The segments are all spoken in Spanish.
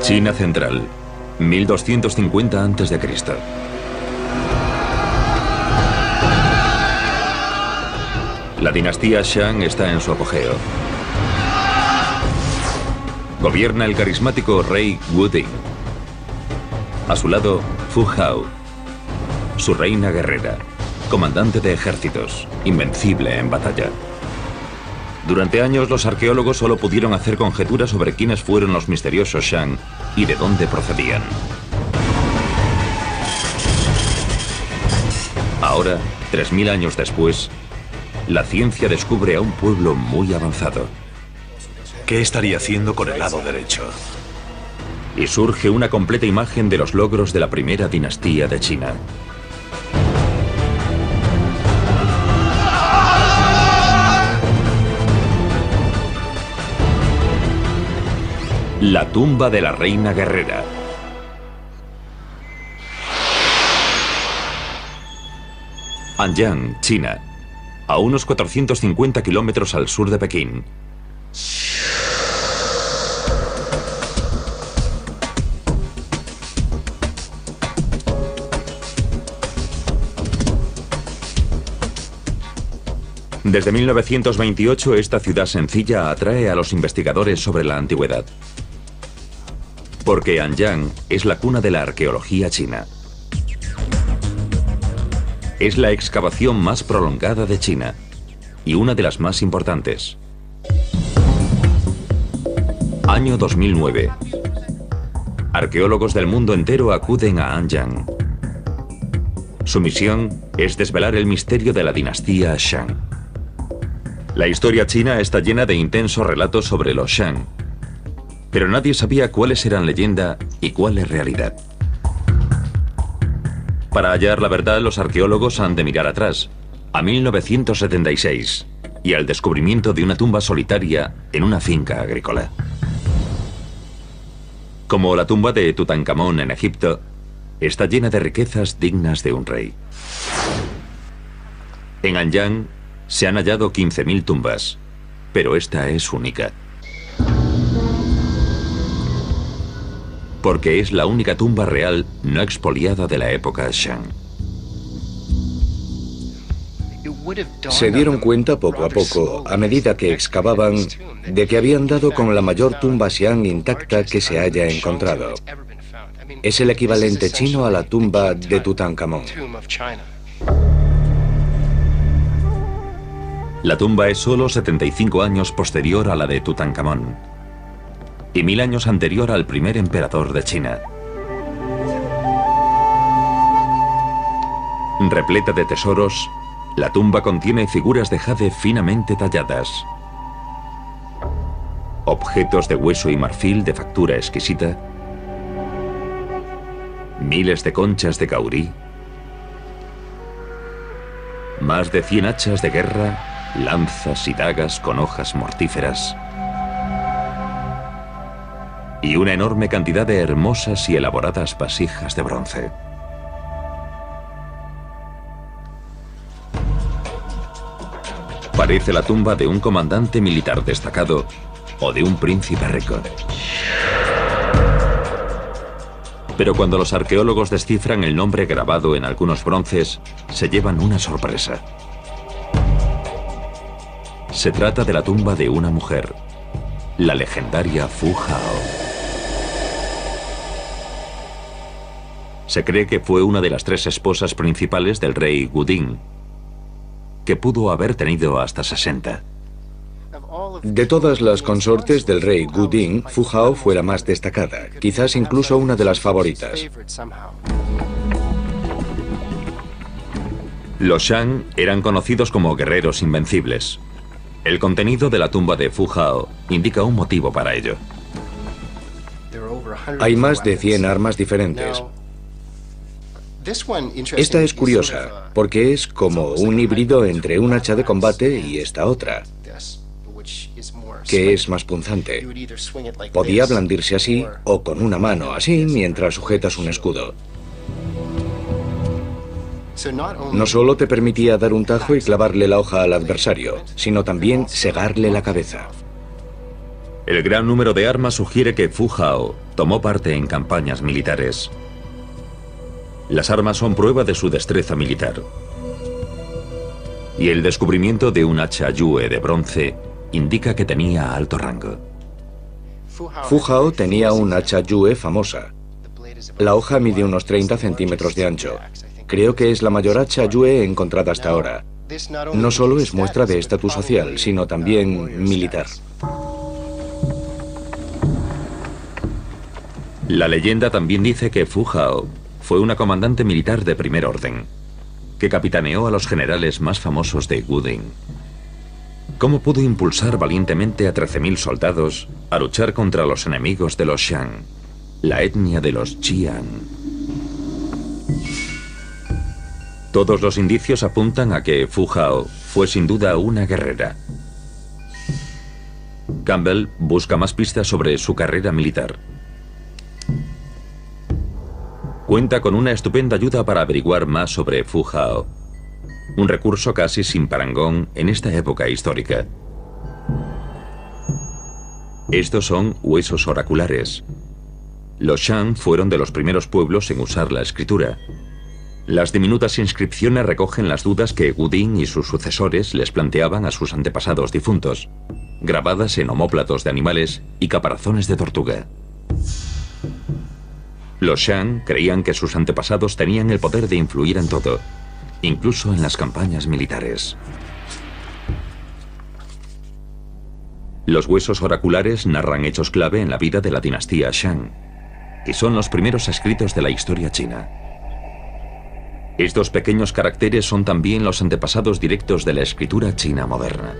China central, 1250 a.C. La dinastía Shang está en su apogeo. Gobierna el carismático rey Wuding. A su lado, Fu Hao, su reina guerrera, comandante de ejércitos, invencible en batalla. Durante años los arqueólogos solo pudieron hacer conjeturas sobre quiénes fueron los misteriosos Shang y de dónde procedían. Ahora, 3000 años después, la ciencia descubre a un pueblo muy avanzado. ¿Qué estaría haciendo con el lado derecho? Y surge una completa imagen de los logros de la primera dinastía de China. La tumba de la reina guerrera. Anyang, China, a unos 450 kilómetros al sur de Pekín. Desde 1928, esta ciudad sencilla atrae a los investigadores sobre la antigüedad. Porque Anyang es la cuna de la arqueología china. Es la excavación más prolongada de China y una de las más importantes. Año 2009. Arqueólogos del mundo entero acuden a Anyang. Su misión es desvelar el misterio de la dinastía Shang. La historia china está llena de intensos relatos sobre los Shang, pero nadie sabía cuáles eran leyenda y cuál es realidad. Para hallar la verdad, los arqueólogos han de mirar atrás, a 1976, y al descubrimiento de una tumba solitaria en una finca agrícola. Como la tumba de Tutankamón en Egipto, está llena de riquezas dignas de un rey. En Anyang se han hallado 15.000 tumbas, pero esta es única. Porque es la única tumba real no expoliada de la época Shang. Se dieron cuenta poco a poco, a medida que excavaban, de que habían dado con la mayor tumba Xian intacta que se haya encontrado. Es el equivalente chino a la tumba de Tutankamón. La tumba es solo 75 años posterior a la de Tutankamón y 1000 años anterior al primer emperador de China. Repleta de tesoros, la tumba contiene figuras de jade finamente talladas, objetos de hueso y marfil de factura exquisita, miles de conchas de caurí, más de 100 hachas de guerra, lanzas y dagas con hojas mortíferas, y una enorme cantidad de hermosas y elaboradas vasijas de bronce. Parece la tumba de un comandante militar destacado o de un príncipe rico. Pero cuando los arqueólogos descifran el nombre grabado en algunos bronces, se llevan una sorpresa. Se trata de la tumba de una mujer, la legendaria Fu Hao. Se cree que fue una de las 3 esposas principales del rey Wuding, que pudo haber tenido hasta 60. De todas las consortes del rey Wuding, Fu Hao fue la más destacada, quizás incluso una de las favoritas. Los Shang eran conocidos como guerreros invencibles. El contenido de la tumba de Fu Hao indica un motivo para ello. Hay más de 100 armas diferentes. Esta es curiosa, porque es como un híbrido entre un hacha de combate y esta otra, que es más punzante. Podía blandirse así o con una mano así mientras sujetas un escudo. No solo te permitía dar un tajo y clavarle la hoja al adversario, sino también segarle la cabeza. El gran número de armas sugiere que Fu Hao tomó parte en campañas militares. Las armas son prueba de su destreza militar. Y el descubrimiento de un hacha yue de bronce indica que tenía alto rango. Fu Hao tenía un hacha yue famosa. La hoja mide unos 30 centímetros de ancho. Creo que es la mayor hacha yue encontrada hasta ahora. No solo es muestra de estatus social, sino también militar. La leyenda también dice que Fu Hao fue una comandante militar de primer orden, que capitaneó a los generales más famosos de Wuding. ¿Cómo pudo impulsar valientemente a 13.000 soldados a luchar contra los enemigos de los Shang, la etnia de los Qian? Todos los indicios apuntan a que Fu Hao fue sin duda una guerrera. Campbell busca más pistas sobre su carrera militar. Cuenta con una estupenda ayuda para averiguar más sobre Fu Hao, un recurso casi sin parangón en esta época histórica. Estos son huesos oraculares. Los Shang fueron de los primeros pueblos en usar la escritura. Las diminutas inscripciones recogen las dudas que Wuding y sus sucesores les planteaban a sus antepasados difuntos, grabadas en omóplatos de animales y caparazones de tortuga. Los Shang creían que sus antepasados tenían el poder de influir en todo, incluso en las campañas militares. Los huesos oraculares narran hechos clave en la vida de la dinastía Shang, y son los primeros escritos de la historia china. Estos pequeños caracteres son también los antepasados directos de la escritura china moderna.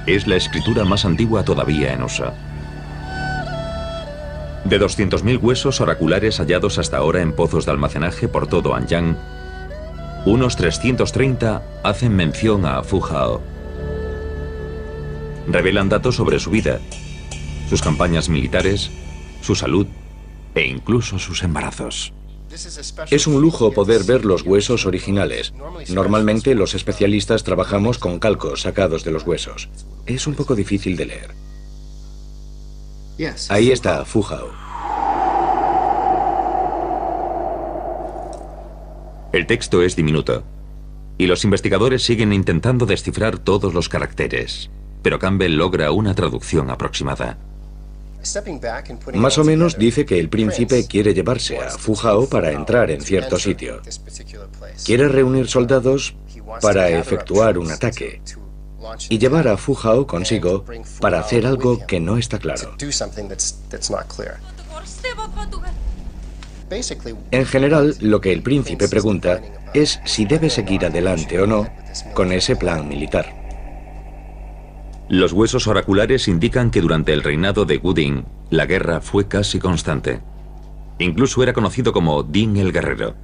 Es la escritura más antigua todavía en uso. De 200.000 huesos oraculares hallados hasta ahora en pozos de almacenaje por todo Anyang, unos 330 hacen mención a Fu Hao. Revelan datos sobre su vida, sus campañas militares, su salud e incluso sus embarazos. Es un lujo poder ver los huesos originales. Normalmente los especialistas trabajamos con calcos sacados de los huesos. Es un poco difícil de leer. Ahí está Fu Hao. El texto es diminuto, y los investigadores siguen intentando descifrar todos los caracteres, pero Campbell logra una traducción aproximada. Más o menos dice que el príncipe quiere llevarse a Fu Hao para entrar en cierto sitio. Quiere reunir soldados para efectuar un ataque y llevar a Fu Hao consigo para hacer algo que no está claro. En general, lo que el príncipe pregunta es si debe seguir adelante o no con ese plan militar. Los huesos oraculares indican que durante el reinado de Wuding, la guerra fue casi constante. Incluso era conocido como Ding el Guerrero.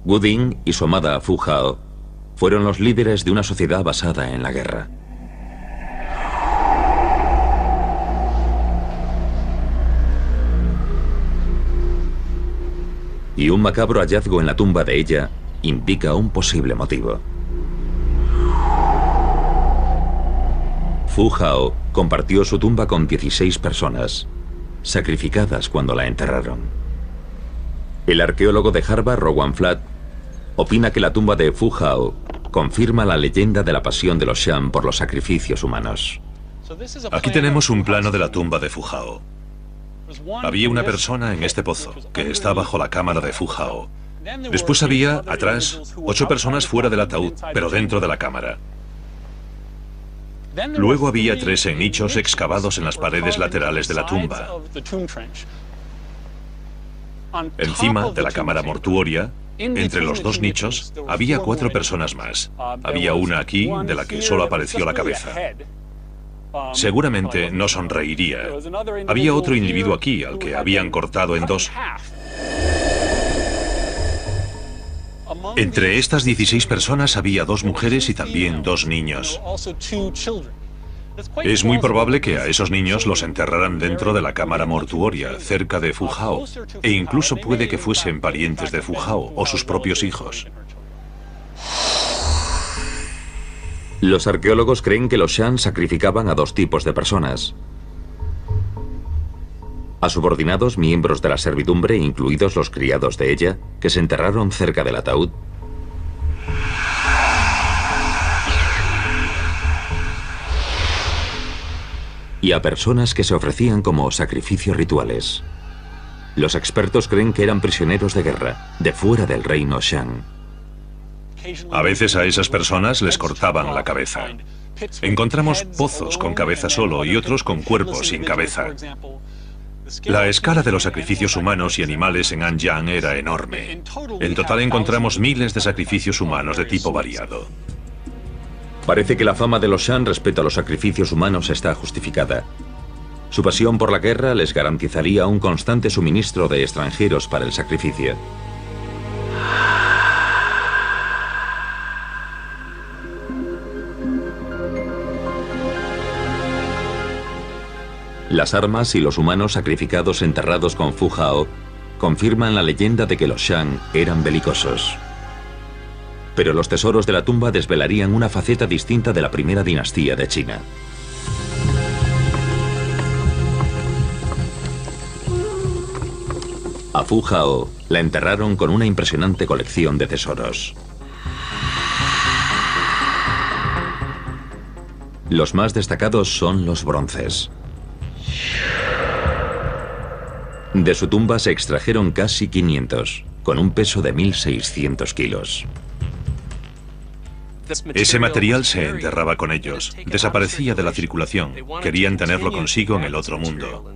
Wuding y su amada Fu Hao fueron los líderes de una sociedad basada en la guerra. Y un macabro hallazgo en la tumba de ella indica un posible motivo. Fu Hao compartió su tumba con 16 personas, sacrificadas cuando la enterraron. El arqueólogo de Harvard, Rowan Flatt, opina que la tumba de Fu Hao confirma la leyenda de la pasión de los Shang por los sacrificios humanos. Aquí tenemos un plano de la tumba de Fu Hao. Había una persona en este pozo, que está bajo la cámara de Fu Hao. Después había, atrás, 8 personas fuera del ataúd, pero dentro de la cámara. Luego había 3 en nichos excavados en las paredes laterales de la tumba. Encima de la cámara mortuoria, entre los 2 nichos, había 4 personas más. Había una aquí, de la que solo apareció la cabeza. Seguramente no sonreiría. Había otro individuo aquí, al que habían cortado en 2. Entre estas 16 personas había 2 mujeres y también 2 niños. Es muy probable que a esos niños los enterraran dentro de la cámara mortuoria, cerca de Fu Hao, e incluso puede que fuesen parientes de Fu Hao o sus propios hijos. Los arqueólogos creen que los Shan sacrificaban a dos tipos de personas: a subordinados miembros de la servidumbre, incluidos los criados de ella, que se enterraron cerca del ataúd, y a personas que se ofrecían como sacrificios rituales. Los expertos creen que eran prisioneros de guerra, de fuera del reino Shan. A veces a esas personas les cortaban la cabeza. Encontramos pozos con cabeza solo y otros con cuerpos sin cabeza. La escala de los sacrificios humanos y animales en Anyang era enorme. En total encontramos miles de sacrificios humanos de tipo variado. Parece que la fama de los Shan respecto a los sacrificios humanos está justificada. Su pasión por la guerra les garantizaría un constante suministro de extranjeros para el sacrificio. Las armas y los humanos sacrificados enterrados con Fu Hao confirman la leyenda de que los Shan eran belicosos. Pero los tesoros de la tumba desvelarían una faceta distinta de la primera dinastía de China. A Fu Hao la enterraron con una impresionante colección de tesoros. Los más destacados son los bronces. De su tumba se extrajeron casi 500, con un peso de 1.600 kilos. Ese material se enterraba con ellos, desaparecía de la circulación, querían tenerlo consigo en el otro mundo.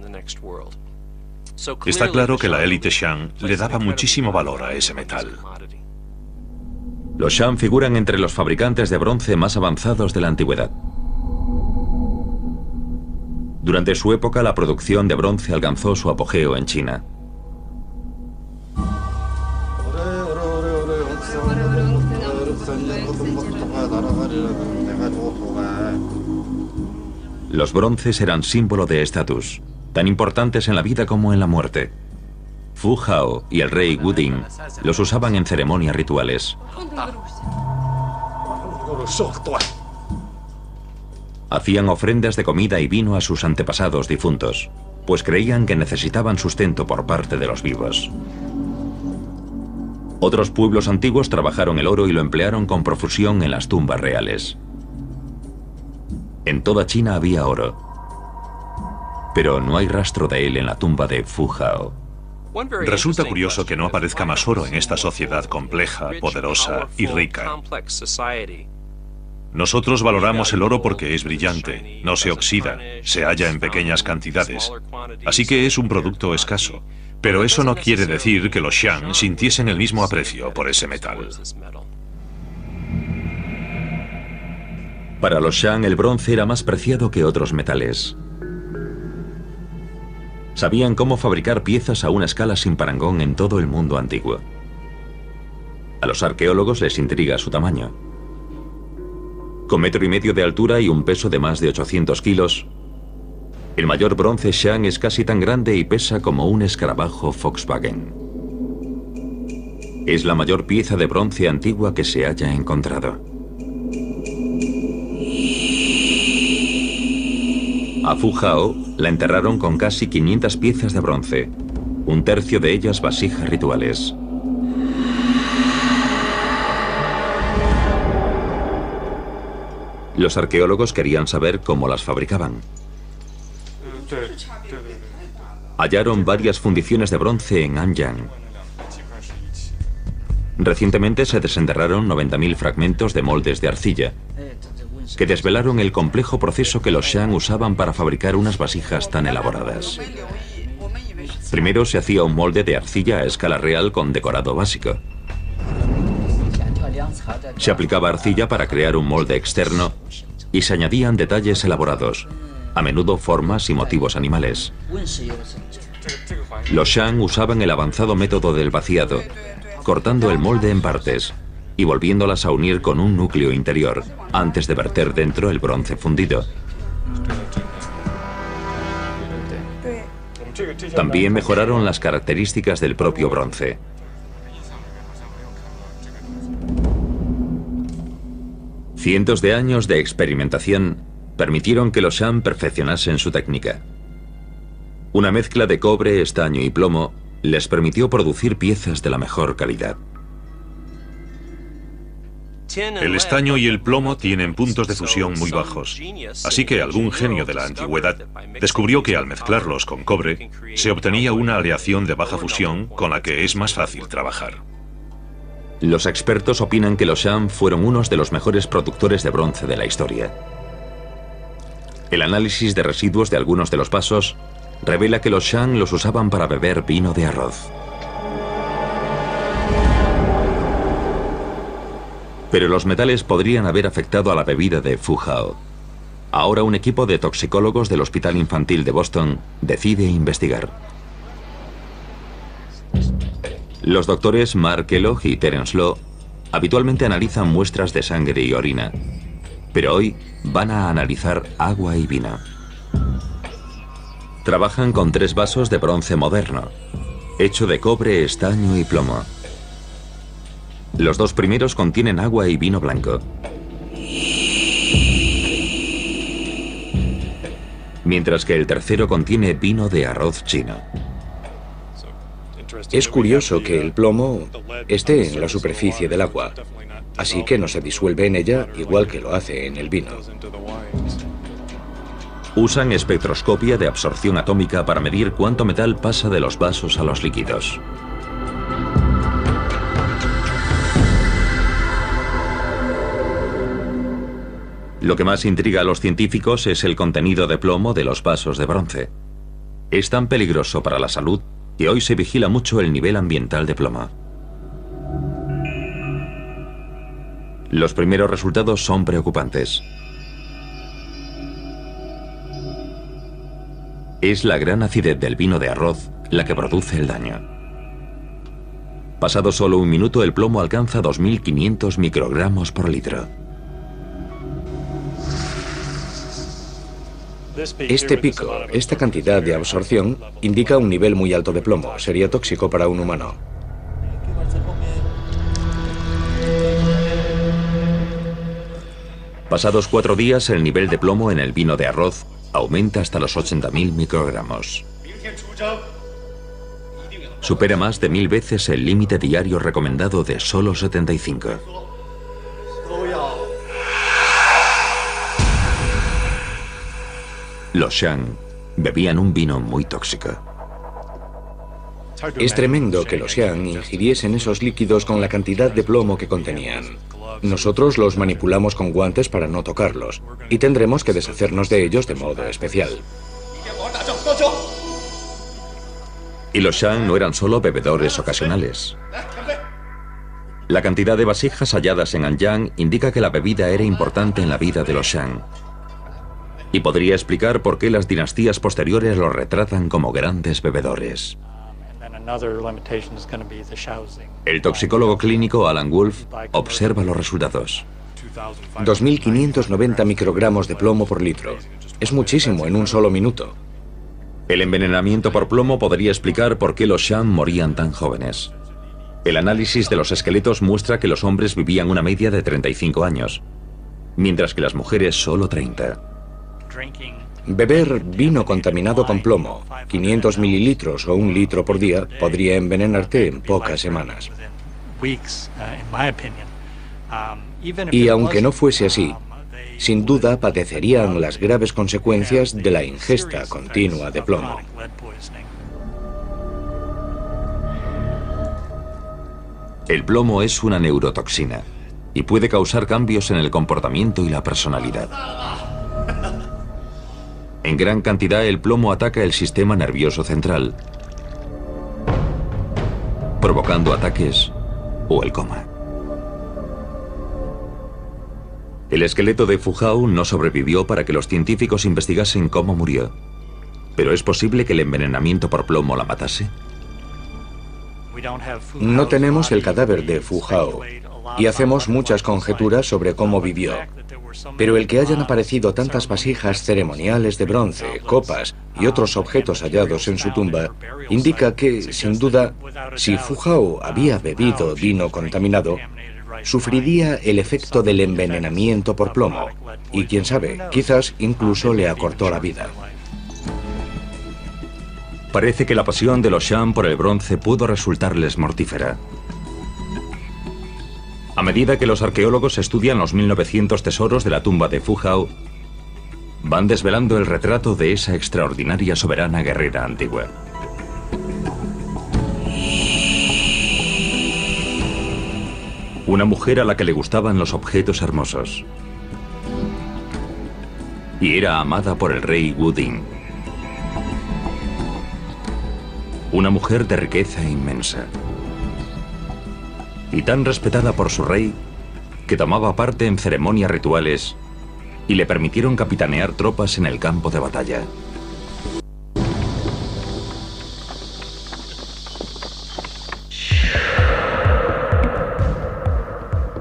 Está claro que la élite Shan le daba muchísimo valor a ese metal. Los Shan figuran entre los fabricantes de bronce más avanzados de la antigüedad. Durante su época, la producción de bronce alcanzó su apogeo en China. Los bronces eran símbolo de estatus, tan importantes en la vida como en la muerte. Fu Hao y el rey Wuding los usaban en ceremonias rituales. Hacían ofrendas de comida y vino a sus antepasados difuntos, pues creían que necesitaban sustento por parte de los vivos. Otros pueblos antiguos trabajaron el oro y lo emplearon con profusión en las tumbas reales. En toda China había oro, pero no hay rastro de él en la tumba de Fu Hao. Resulta curioso que no aparezca más oro en esta sociedad compleja, poderosa y rica. Nosotros valoramos el oro porque es brillante, no se oxida, se halla en pequeñas cantidades, así que es un producto escaso. Pero eso no quiere decir que los Shan sintiesen el mismo aprecio por ese metal. Para los Shan el bronce era más preciado que otros metales. Sabían cómo fabricar piezas a una escala sin parangón en todo el mundo antiguo. A los arqueólogos les intriga su tamaño. Con 1,5 metros de altura y un peso de más de 800 kilos, el mayor bronce Shan es casi tan grande y pesa como un escarabajo Volkswagen. Es la mayor pieza de bronce antigua que se haya encontrado. A Fu Hao la enterraron con casi 500 piezas de bronce, un tercio de ellas vasijas rituales. Los arqueólogos querían saber cómo las fabricaban. Hallaron varias fundiciones de bronce en Anyang. Recientemente se desenterraron 90.000 fragmentos de moldes de arcilla, que desvelaron el complejo proceso que los Shan usaban para fabricar unas vasijas tan elaboradas. Primero se hacía un molde de arcilla a escala real con decorado básico. Se aplicaba arcilla para crear un molde externo y se añadían detalles elaborados, a menudo formas y motivos animales. Los Shan usaban el avanzado método del vaciado, cortando el molde en partes y volviéndolas a unir con un núcleo interior, antes de verter dentro el bronce fundido. También mejoraron las características del propio bronce. Cientos de años de experimentación permitieron que los Shan perfeccionasen su técnica. Una mezcla de cobre, estaño y plomo les permitió producir piezas de la mejor calidad. El estaño y el plomo tienen puntos de fusión muy bajos, así que algún genio de la antigüedad descubrió que al mezclarlos con cobre se obtenía una aleación de baja fusión con la que es más fácil trabajar. Los expertos opinan que los Shan fueron unos de los mejores productores de bronce de la historia. El análisis de residuos de algunos de los vasos revela que los Shan los usaban para beber vino de arroz. Pero los metales podrían haber afectado a la bebida de Fu Hao. Ahora un equipo de toxicólogos del Hospital Infantil de Boston decide investigar. Los doctores Mark Kellogg y Terence Law habitualmente analizan muestras de sangre y orina, pero hoy van a analizar agua y vino. Trabajan con 3 vasos de bronce moderno, hecho de cobre, estaño y plomo. Los 2 primeros contienen agua y vino blanco, mientras que el tercero contiene vino de arroz chino. Es curioso que el plomo esté en la superficie del agua, así que no se disuelve en ella igual que lo hace en el vino. Usan espectroscopia de absorción atómica para medir cuánto metal pasa de los vasos a los líquidos. Lo que más intriga a los científicos es el contenido de plomo de los vasos de bronce. Es tan peligroso para la salud que hoy se vigila mucho el nivel ambiental de plomo. Los primeros resultados son preocupantes. Es la gran acidez del vino de arroz la que produce el daño. Pasado solo un minuto, el plomo alcanza 2.500 microgramos por litro. Este pico, esta cantidad de absorción, indica un nivel muy alto de plomo. Sería tóxico para un humano. Pasados 4 días, el nivel de plomo en el vino de arroz aumenta hasta los 80.000 microgramos. Supera más de 1000 veces el límite diario recomendado de solo 75. Los Shan bebían un vino muy tóxico. Es tremendo que los Shan ingiriesen esos líquidos con la cantidad de plomo que contenían. Nosotros los manipulamos con guantes para no tocarlos, y tendremos que deshacernos de ellos de modo especial. Y los Shan no eran solo bebedores ocasionales. La cantidad de vasijas halladas en Anyang indica que la bebida era importante en la vida de los Shan. Y podría explicar por qué las dinastías posteriores los retratan como grandes bebedores. El toxicólogo clínico Alan Wolf observa los resultados. 2.590 microgramos de plomo por litro. Es muchísimo en un solo minuto. El envenenamiento por plomo podría explicar por qué los Shan morían tan jóvenes. El análisis de los esqueletos muestra que los hombres vivían una media de 35 años, mientras que las mujeres solo 30. Beber vino contaminado con plomo, 500 mililitros o 1 litro por día, podría envenenarte en pocas semanas. Y aunque no fuese así, sin duda padecerían las graves consecuencias de la ingesta continua de plomo. El plomo es una neurotoxina y puede causar cambios en el comportamiento y la personalidad. En gran cantidad, el plomo ataca el sistema nervioso central, provocando ataques o el coma. El esqueleto de Fu Hao no sobrevivió para que los científicos investigasen cómo murió. ¿Pero es posible que el envenenamiento por plomo la matase? No tenemos el cadáver de Fu Hao y hacemos muchas conjeturas sobre cómo vivió. Pero el que hayan aparecido tantas vasijas ceremoniales de bronce, copas y otros objetos hallados en su tumba indica que, sin duda, si Fu Hao había bebido vino contaminado, sufriría el efecto del envenenamiento por plomo. Y quién sabe, quizás incluso le acortó la vida. Parece que la pasión de los Shan por el bronce pudo resultarles mortífera. A medida que los arqueólogos estudian los 1900 tesoros de la tumba de Fu Hao, van desvelando el retrato de esa extraordinaria soberana guerrera antigua. Una mujer a la que le gustaban los objetos hermosos. Y era amada por el rey Wuding. Una mujer de riqueza inmensa. Y tan respetada por su rey que tomaba parte en ceremonias rituales y le permitieron capitanear tropas en el campo de batalla.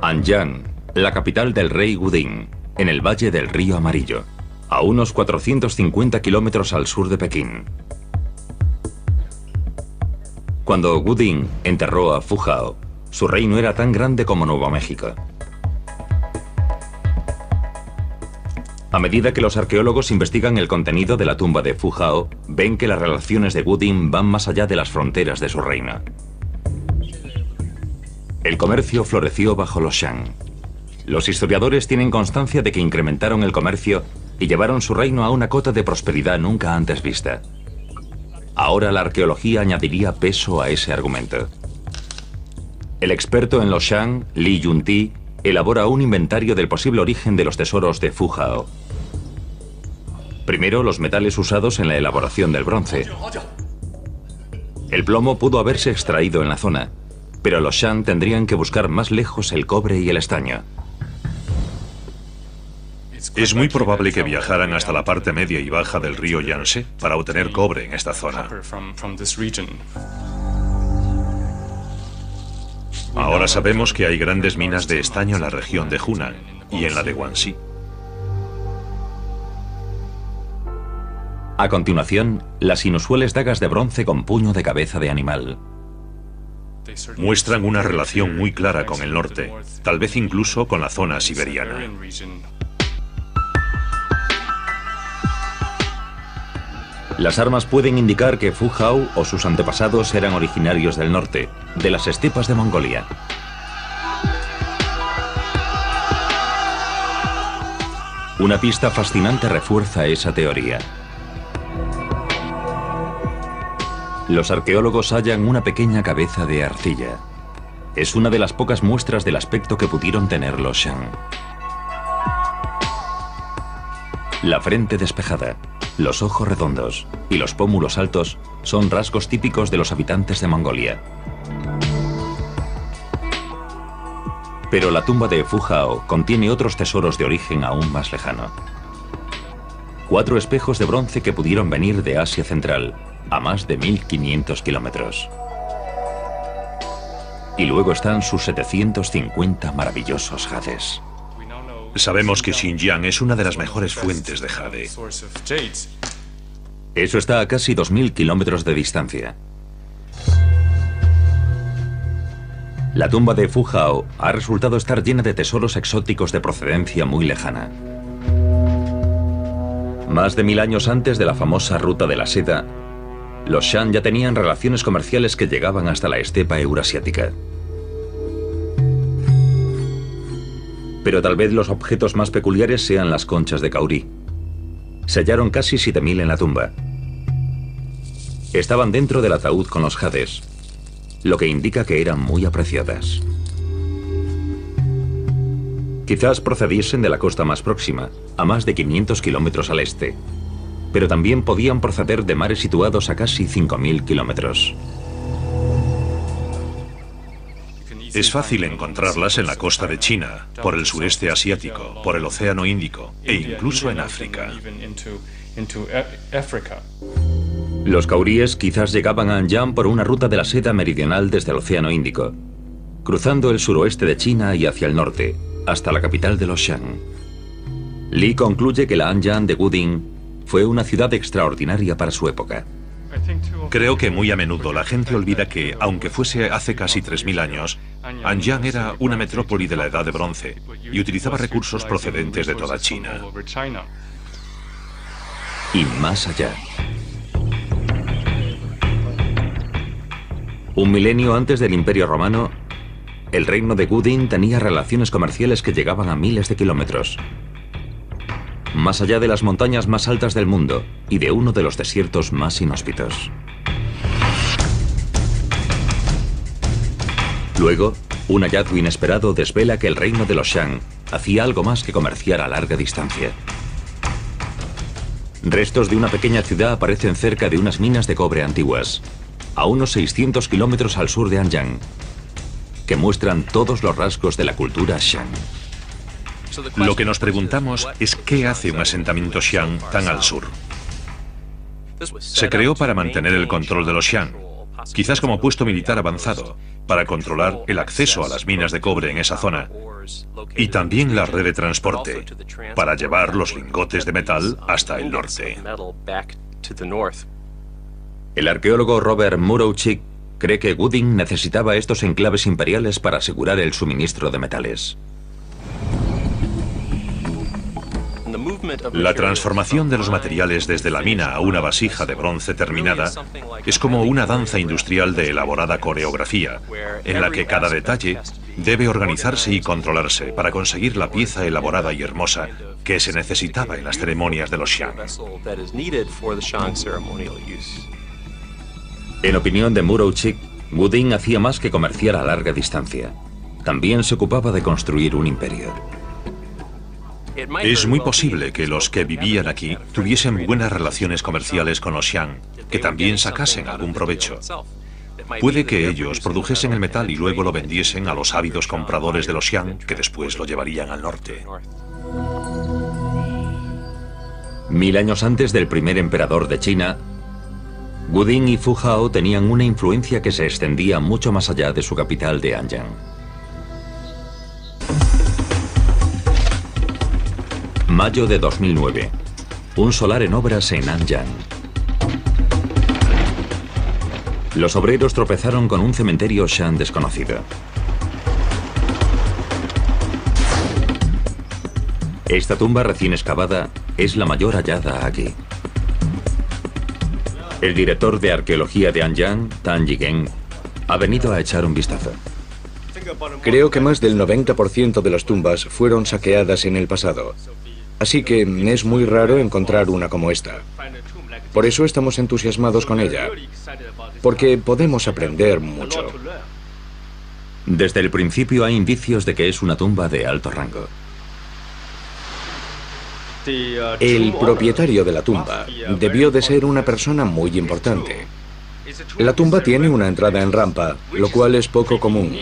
Anyang, la capital del rey Wuding, en el valle del río Amarillo, a unos 450 kilómetros al sur de Pekín. Cuando Wuding enterró a Fu Hao, su reino era tan grande como Nuevo México. A medida que los arqueólogos investigan el contenido de la tumba de Fu Hao, ven que las relaciones de Wuding van más allá de las fronteras de su reino. El comercio floreció bajo los Shang. Los historiadores tienen constancia de que incrementaron el comercio y llevaron su reino a una cota de prosperidad nunca antes vista. Ahora la arqueología añadiría peso a ese argumento. El experto en los Shang, Li Yunti, elabora un inventario del posible origen de los tesoros de Fu Hao. Primero, los metales usados en la elaboración del bronce. El plomo pudo haberse extraído en la zona, pero los Shang tendrían que buscar más lejos el cobre y el estaño. Es muy probable que viajaran hasta la parte media y baja del río Yangtze para obtener cobre en esta zona. Ahora sabemos que hay grandes minas de estaño en la región de Hunan y en la de Guangxi. A continuación, las inusuales dagas de bronce con puño de cabeza de animal. Muestran una relación muy clara con el norte, tal vez incluso con la zona siberiana. Las armas pueden indicar que Fu Hao o sus antepasados eran originarios del norte, de las estepas de Mongolia. Una pista fascinante refuerza esa teoría. Los arqueólogos hallan una pequeña cabeza de arcilla. Es una de las pocas muestras del aspecto que pudieron tener los Shang. La frente despejada, los ojos redondos y los pómulos altos son rasgos típicos de los habitantes de Mongolia. Pero la tumba de Fu Hao contiene otros tesoros de origen aún más lejano. 4 espejos de bronce que pudieron venir de Asia Central, a más de 1500 kilómetros. Y luego están sus 750 maravillosos jades. Sabemos que Xinjiang es una de las mejores fuentes de jade. Eso está a casi 2000 kilómetros de distancia. La tumba de Fu Hao ha resultado estar llena de tesoros exóticos de procedencia muy lejana. Más de 1000 años antes de la famosa Ruta de la Seda, los Shang ya tenían relaciones comerciales que llegaban hasta la estepa eurasiática. Pero tal vez los objetos más peculiares sean las conchas de caurí. Se hallaron casi 7000 en la tumba. Estaban dentro del ataúd con los jades, lo que indica que eran muy apreciadas. Quizás procediesen de la costa más próxima, a más de 500 kilómetros al este, pero también podían proceder de mares situados a casi 5000 kilómetros. Es fácil encontrarlas en la costa de China, por el sureste asiático, por el Océano Índico e incluso en África. Los cauríes quizás llegaban a Anyang por una ruta de la seda meridional desde el Océano Índico, cruzando el suroeste de China y hacia el norte, hasta la capital de los Shang. Li concluye que la Anyang de Wuding fue una ciudad extraordinaria para su época. Creo que muy a menudo la gente olvida que, aunque fuese hace casi 3000 años, Anyang era una metrópoli de la Edad de Bronce y utilizaba recursos procedentes de toda China. Y más allá. Un milenio antes del Imperio Romano, el reino de Gudin tenía relaciones comerciales que llegaban a miles de kilómetros. Más allá de las montañas más altas del mundo y de uno de los desiertos más inhóspitos. Luego, un hallazgo inesperado desvela que el reino de los Shang hacía algo más que comerciar a larga distancia. Restos de una pequeña ciudad aparecen cerca de unas minas de cobre antiguas, a unos 600 kilómetros al sur de Anyang, que muestran todos los rasgos de la cultura Shang. Lo que nos preguntamos es qué hace un asentamiento Xiang tan al sur. Se creó para mantener el control de los Xiang, quizás como puesto militar avanzado, para controlar el acceso a las minas de cobre en esa zona, y también la red de transporte, para llevar los lingotes de metal hasta el norte. El arqueólogo Robert Murowczyk cree que Gudin necesitaba estos enclaves imperiales para asegurar el suministro de metales. La transformación de los materiales desde la mina a una vasija de bronce terminada es como una danza industrial de elaborada coreografía, en la que cada detalle debe organizarse y controlarse para conseguir la pieza elaborada y hermosa que se necesitaba en las ceremonias de los Xiang. En opinión de Murowczyk, Gudin hacía más que comerciar a larga distancia. También se ocupaba de construir un imperio. Es muy posible que los que vivían aquí tuviesen buenas relaciones comerciales con los Xiang, que también sacasen algún provecho. Puede que ellos produjesen el metal y luego lo vendiesen a los ávidos compradores de los Xiang, que después lo llevarían al norte. 1000 años antes del primer emperador de China, Gudin y Fujao tenían una influencia que se extendía mucho más allá de su capital de Anyang. Mayo de 2009. Un solar en obras en Anyang. Los obreros tropezaron con un cementerio Shan desconocido. Esta tumba recién excavada es la mayor hallada aquí. El director de arqueología de Anyang, Tan Yigeng, ha venido a echar un vistazo. Creo que más del 90% de las tumbas fueron saqueadas en el pasado. Así que es muy raro encontrar una como esta. Por eso estamos entusiasmados con ella, porque podemos aprender mucho. Desde el principio hay indicios de que es una tumba de alto rango. El propietario de la tumba debió de ser una persona muy importante. La tumba tiene una entrada en rampa, lo cual es poco común.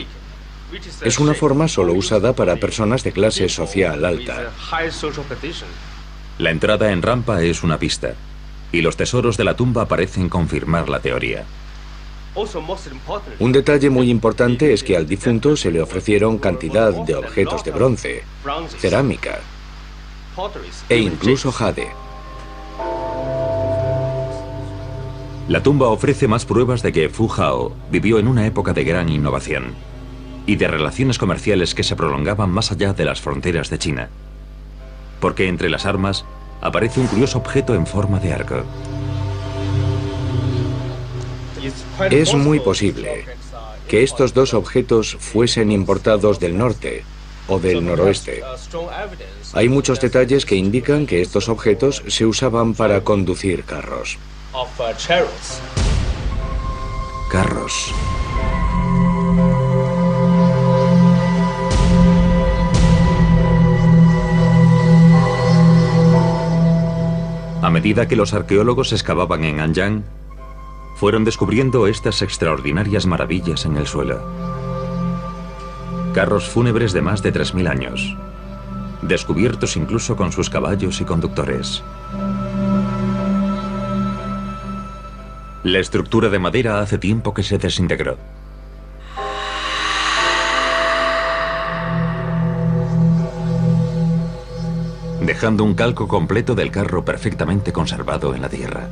Es una forma solo usada para personas de clase social alta. La entrada en rampa es una pista, y los tesoros de la tumba parecen confirmar la teoría. Un detalle muy importante es que al difunto se le ofrecieron cantidad de objetos de bronce, cerámica e incluso jade. La tumba ofrece más pruebas de que Fujao vivió en una época de gran innovación y de relaciones comerciales que se prolongaban más allá de las fronteras de China, porque entre las armas aparece un curioso objeto en forma de arco. Es muy posible que estos dos objetos fuesen importados del norte o del noroeste. Hay muchos detalles que indican que estos objetos se usaban para conducir carros. Carros. A medida que los arqueólogos excavaban en Anyang, fueron descubriendo estas extraordinarias maravillas en el suelo. Carros fúnebres de más de 3000 años, descubiertos incluso con sus caballos y conductores. La estructura de madera hace tiempo que se desintegró. Dejando un calco completo del carro perfectamente conservado en la tierra.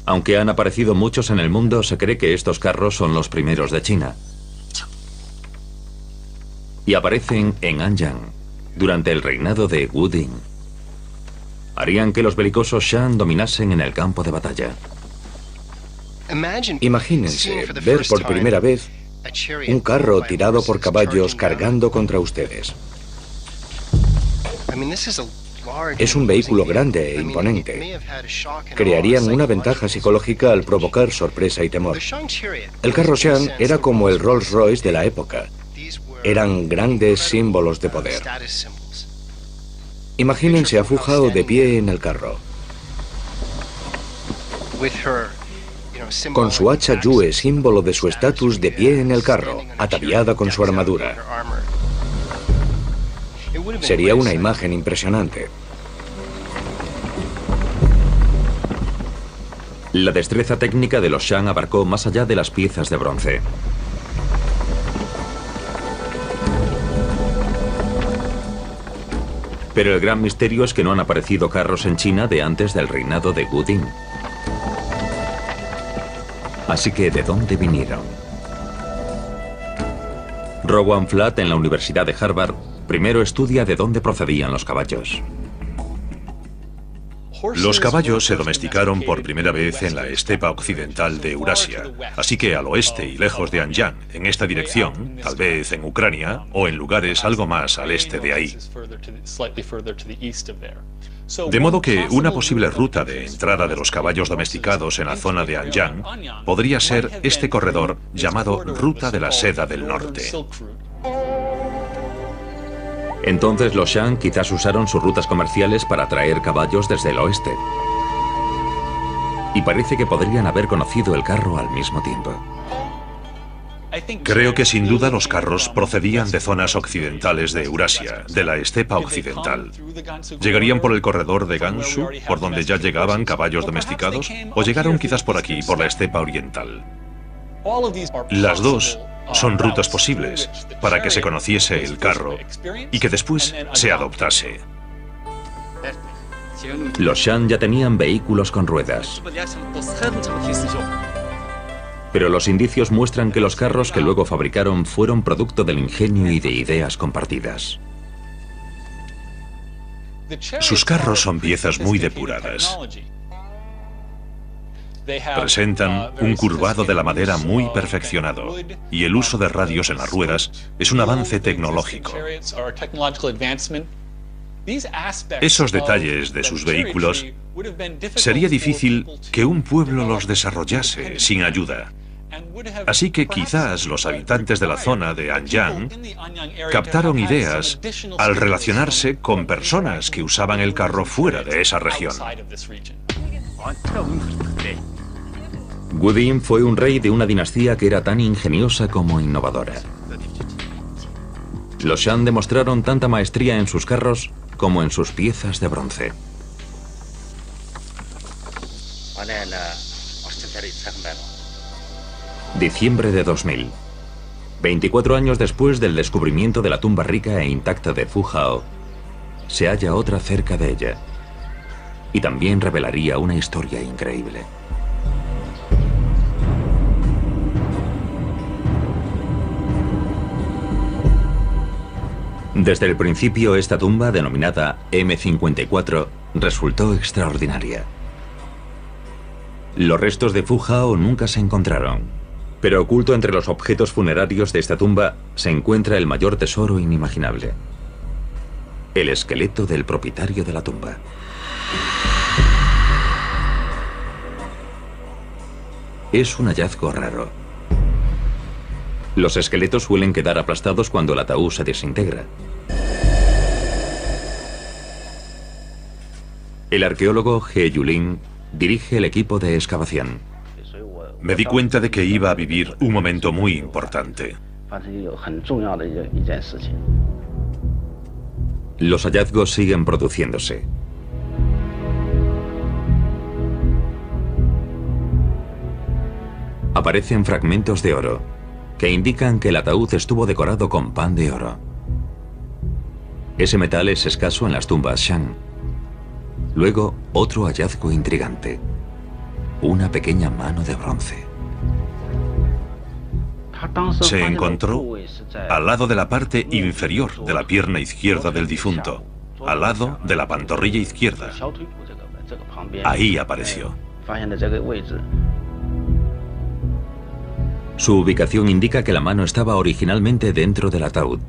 Aunque han aparecido muchos en el mundo, se cree que estos carros son los primeros de China. Y aparecen en Anyang, durante el reinado de Wu Ding. Harían que los belicosos Shan dominasen en el campo de batalla. Imagínense ver por primera vez un carro tirado por caballos cargando contra ustedes. Es un vehículo grande e imponente. Crearían una ventaja psicológica al provocar sorpresa y temor. El carro Shan era como el Rolls Royce de la época. Eran grandes símbolos de poder. Imagínense a Fu Hao de pie en el carro, con su hacha Yue, símbolo de su estatus, de pie en el carro, ataviada con su armadura. Sería una imagen impresionante. La destreza técnica de los Shan abarcó más allá de las piezas de bronce. Pero el gran misterio es que no han aparecido carros en China de antes del reinado de Wu Ding. Así que, ¿de dónde vinieron? Rowan Flatt, en la Universidad de Harvard, primero estudia de dónde procedían los caballos. Los caballos se domesticaron por primera vez en la estepa occidental de Eurasia, así que al oeste y lejos de Anyang, en esta dirección, tal vez en Ucrania o en lugares algo más al este de ahí. De modo que una posible ruta de entrada de los caballos domesticados en la zona de Anyang podría ser este corredor llamado Ruta de la Seda del Norte. Entonces los Shan quizás usaron sus rutas comerciales para traer caballos desde el oeste. Y parece que podrían haber conocido el carro al mismo tiempo. Creo que sin duda los carros procedían de zonas occidentales de Eurasia, de la estepa occidental. ¿Llegarían por el corredor de Gansu, por donde ya llegaban caballos domesticados? ¿O llegaron quizás por aquí, por la estepa oriental? Las dos son rutas posibles para que se conociese el carro y que después se adoptase. Los Shan ya tenían vehículos con ruedas. Pero los indicios muestran que los carros que luego fabricaron fueron producto del ingenio y de ideas compartidas. Sus carros son piezas muy depuradas. Presentan un curvado de la madera muy perfeccionado y el uso de radios en las ruedas es un avance tecnológico. Esos detalles de sus vehículos sería difícil que un pueblo los desarrollase sin ayuda. Así que quizás los habitantes de la zona de Anyang captaron ideas al relacionarse con personas que usaban el carro fuera de esa región. Wu Ding fue un rey de una dinastía que era tan ingeniosa como innovadora. Los Shan demostraron tanta maestría en sus carros como en sus piezas de bronce. Diciembre de 2000. 24 años después del descubrimiento de la tumba rica e intacta de Fu Hao, se halla otra cerca de ella. Y también revelaría una historia increíble. Desde el principio, esta tumba, denominada M54, resultó extraordinaria. Los restos de Fu Hao nunca se encontraron, pero oculto entre los objetos funerarios de esta tumba se encuentra el mayor tesoro inimaginable: el esqueleto del propietario de la tumba. Es un hallazgo raro. Los esqueletos suelen quedar aplastados cuando el ataúd se desintegra. El arqueólogo He Yulin dirige el equipo de excavación. Me di cuenta de que iba a vivir un momento muy importante. Los hallazgos siguen produciéndose. Aparecen fragmentos de oro que indican que el ataúd estuvo decorado con pan de oro. Ese metal es escaso en las tumbas Shan. Luego, otro hallazgo intrigante. Una pequeña mano de bronce. Se encontró al lado de la parte inferior de la pierna izquierda del difunto, al lado de la pantorrilla izquierda. Ahí apareció. Su ubicación indica que la mano estaba originalmente dentro del ataúd.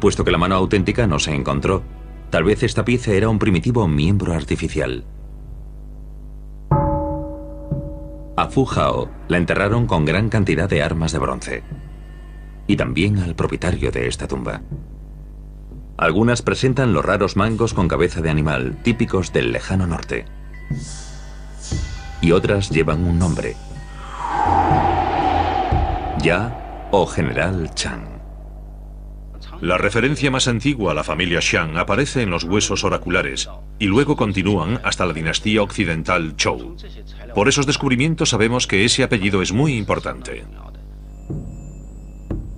Puesto que la mano auténtica no se encontró, tal vez esta pieza era un primitivo miembro artificial. A Fu Hao la enterraron con gran cantidad de armas de bronce. Y también al propietario de esta tumba. Algunas presentan los raros mangos con cabeza de animal, típicos del lejano norte. Y otras llevan un nombre. Ya o General Chang. La referencia más antigua a la familia Shang aparece en los huesos oraculares y luego continúan hasta la dinastía occidental Zhou. Por esos descubrimientos sabemos que ese apellido es muy importante.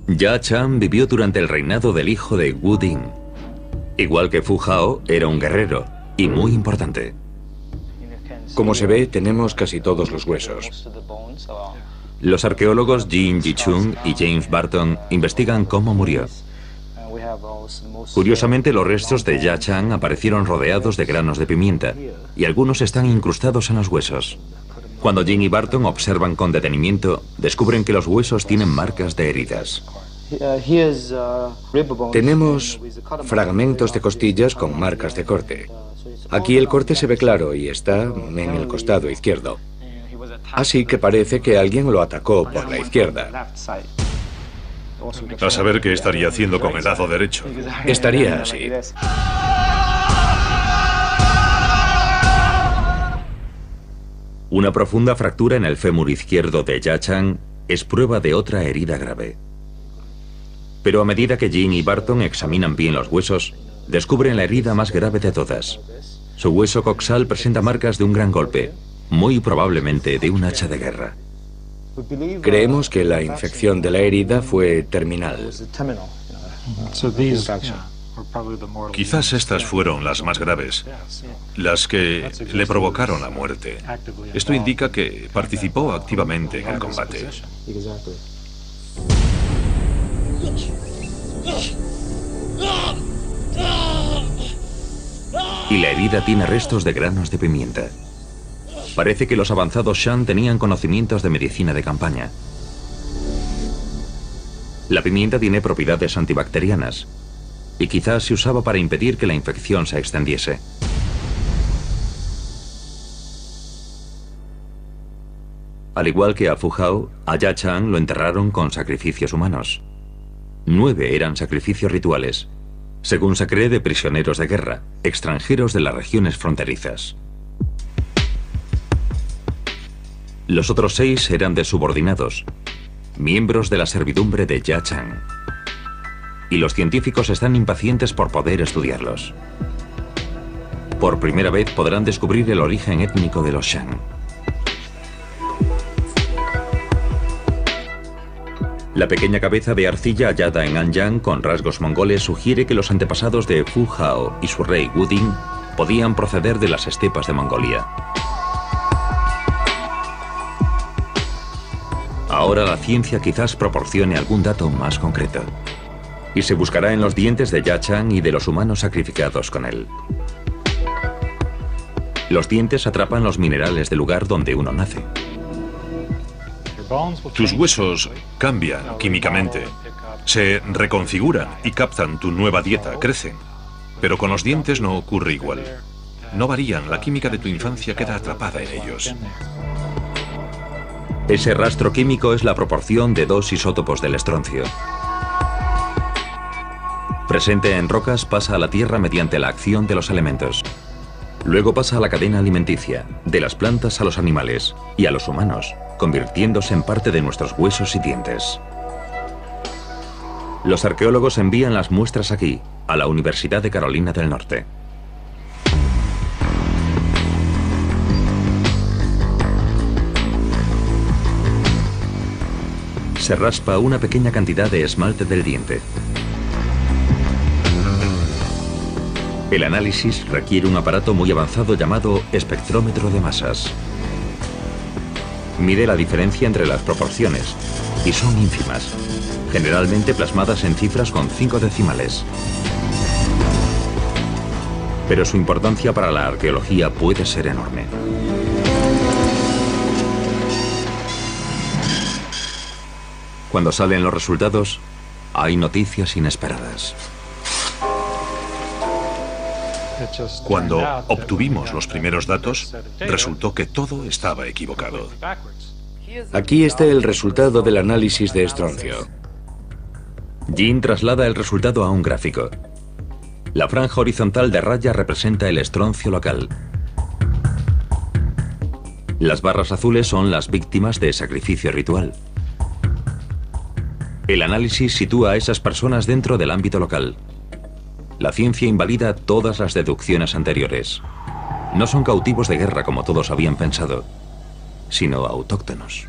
Ya Chang vivió durante el reinado del hijo de Wu Ding. Igual que Fu Hao, era un guerrero y muy importante. Como se ve, tenemos casi todos los huesos. Los arqueólogos Jin Jichun y James Barton investigan cómo murió. Curiosamente, los restos de Ya Chang aparecieron rodeados de granos de pimienta y algunos están incrustados en los huesos. Cuando Jin y Barton observan con detenimiento, descubren que los huesos tienen marcas de heridas. Tenemos fragmentos de costillas con marcas de corte. Aquí el corte se ve claro y está en el costado izquierdo. Así que parece que alguien lo atacó por la izquierda. A saber qué estaría haciendo con el lado derecho. Estaría así. Una profunda fractura en el fémur izquierdo de Ya Chang es prueba de otra herida grave. Pero a medida que Jin y Barton examinan bien los huesos, descubren la herida más grave de todas. Su hueso coxal presenta marcas de un gran golpe, muy probablemente de un hacha de guerra. Creemos que la infección de la herida fue terminal. Quizás estas fueron las más graves, las que le provocaron la muerte. Esto indica que participó activamente en el combate. Y la herida tiene restos de granos de pimienta. Parece que los avanzados Shang tenían conocimientos de medicina de campaña. La pimienta tiene propiedades antibacterianas y quizás se usaba para impedir que la infección se extendiese. Al igual que a Fu Hao, a Ya Chang lo enterraron con sacrificios humanos. 9 eran sacrificios rituales, según se cree, de prisioneros de guerra, extranjeros de las regiones fronterizas. Los otros 6 eran de subordinados, miembros de la servidumbre de Ya Chang. Y los científicos están impacientes por poder estudiarlos. Por primera vez podrán descubrir el origen étnico de los Shang. La pequeña cabeza de arcilla hallada en Anyang con rasgos mongoles sugiere que los antepasados de Fu Hao y su rey Wu Ding podían proceder de las estepas de Mongolia. Ahora la ciencia quizás proporcione algún dato más concreto. Y se buscará en los dientes de Ya Chang y de los humanos sacrificados con él. Los dientes atrapan los minerales del lugar donde uno nace. Tus huesos cambian químicamente, se reconfiguran y captan tu nueva dieta, crecen. Pero con los dientes no ocurre igual. No varían, la química de tu infancia queda atrapada en ellos. Ese rastro químico es la proporción de 2 isótopos del estroncio. Presente en rocas, pasa a la tierra mediante la acción de los elementos. Luego pasa a la cadena alimenticia, de las plantas a los animales y a los humanos, convirtiéndose en parte de nuestros huesos y dientes. Los arqueólogos envían las muestras aquí, a la Universidad de Carolina del Norte. Se raspa una pequeña cantidad de esmalte del diente. El análisis requiere un aparato muy avanzado llamado espectrómetro de masas. Mide la diferencia entre las proporciones, y son ínfimas, generalmente plasmadas en cifras con 5 decimales. Pero su importancia para la arqueología puede ser enorme. Cuando salen los resultados, hay noticias inesperadas. Cuando obtuvimos los primeros datos, resultó que todo estaba equivocado. Aquí está el resultado del análisis de estroncio. Jin traslada el resultado a un gráfico. La franja horizontal de raya representa el estroncio local. Las barras azules son las víctimas de sacrificio ritual. El análisis sitúa a esas personas dentro del ámbito local. La ciencia invalida todas las deducciones anteriores. No son cautivos de guerra como todos habían pensado, sino autóctonos.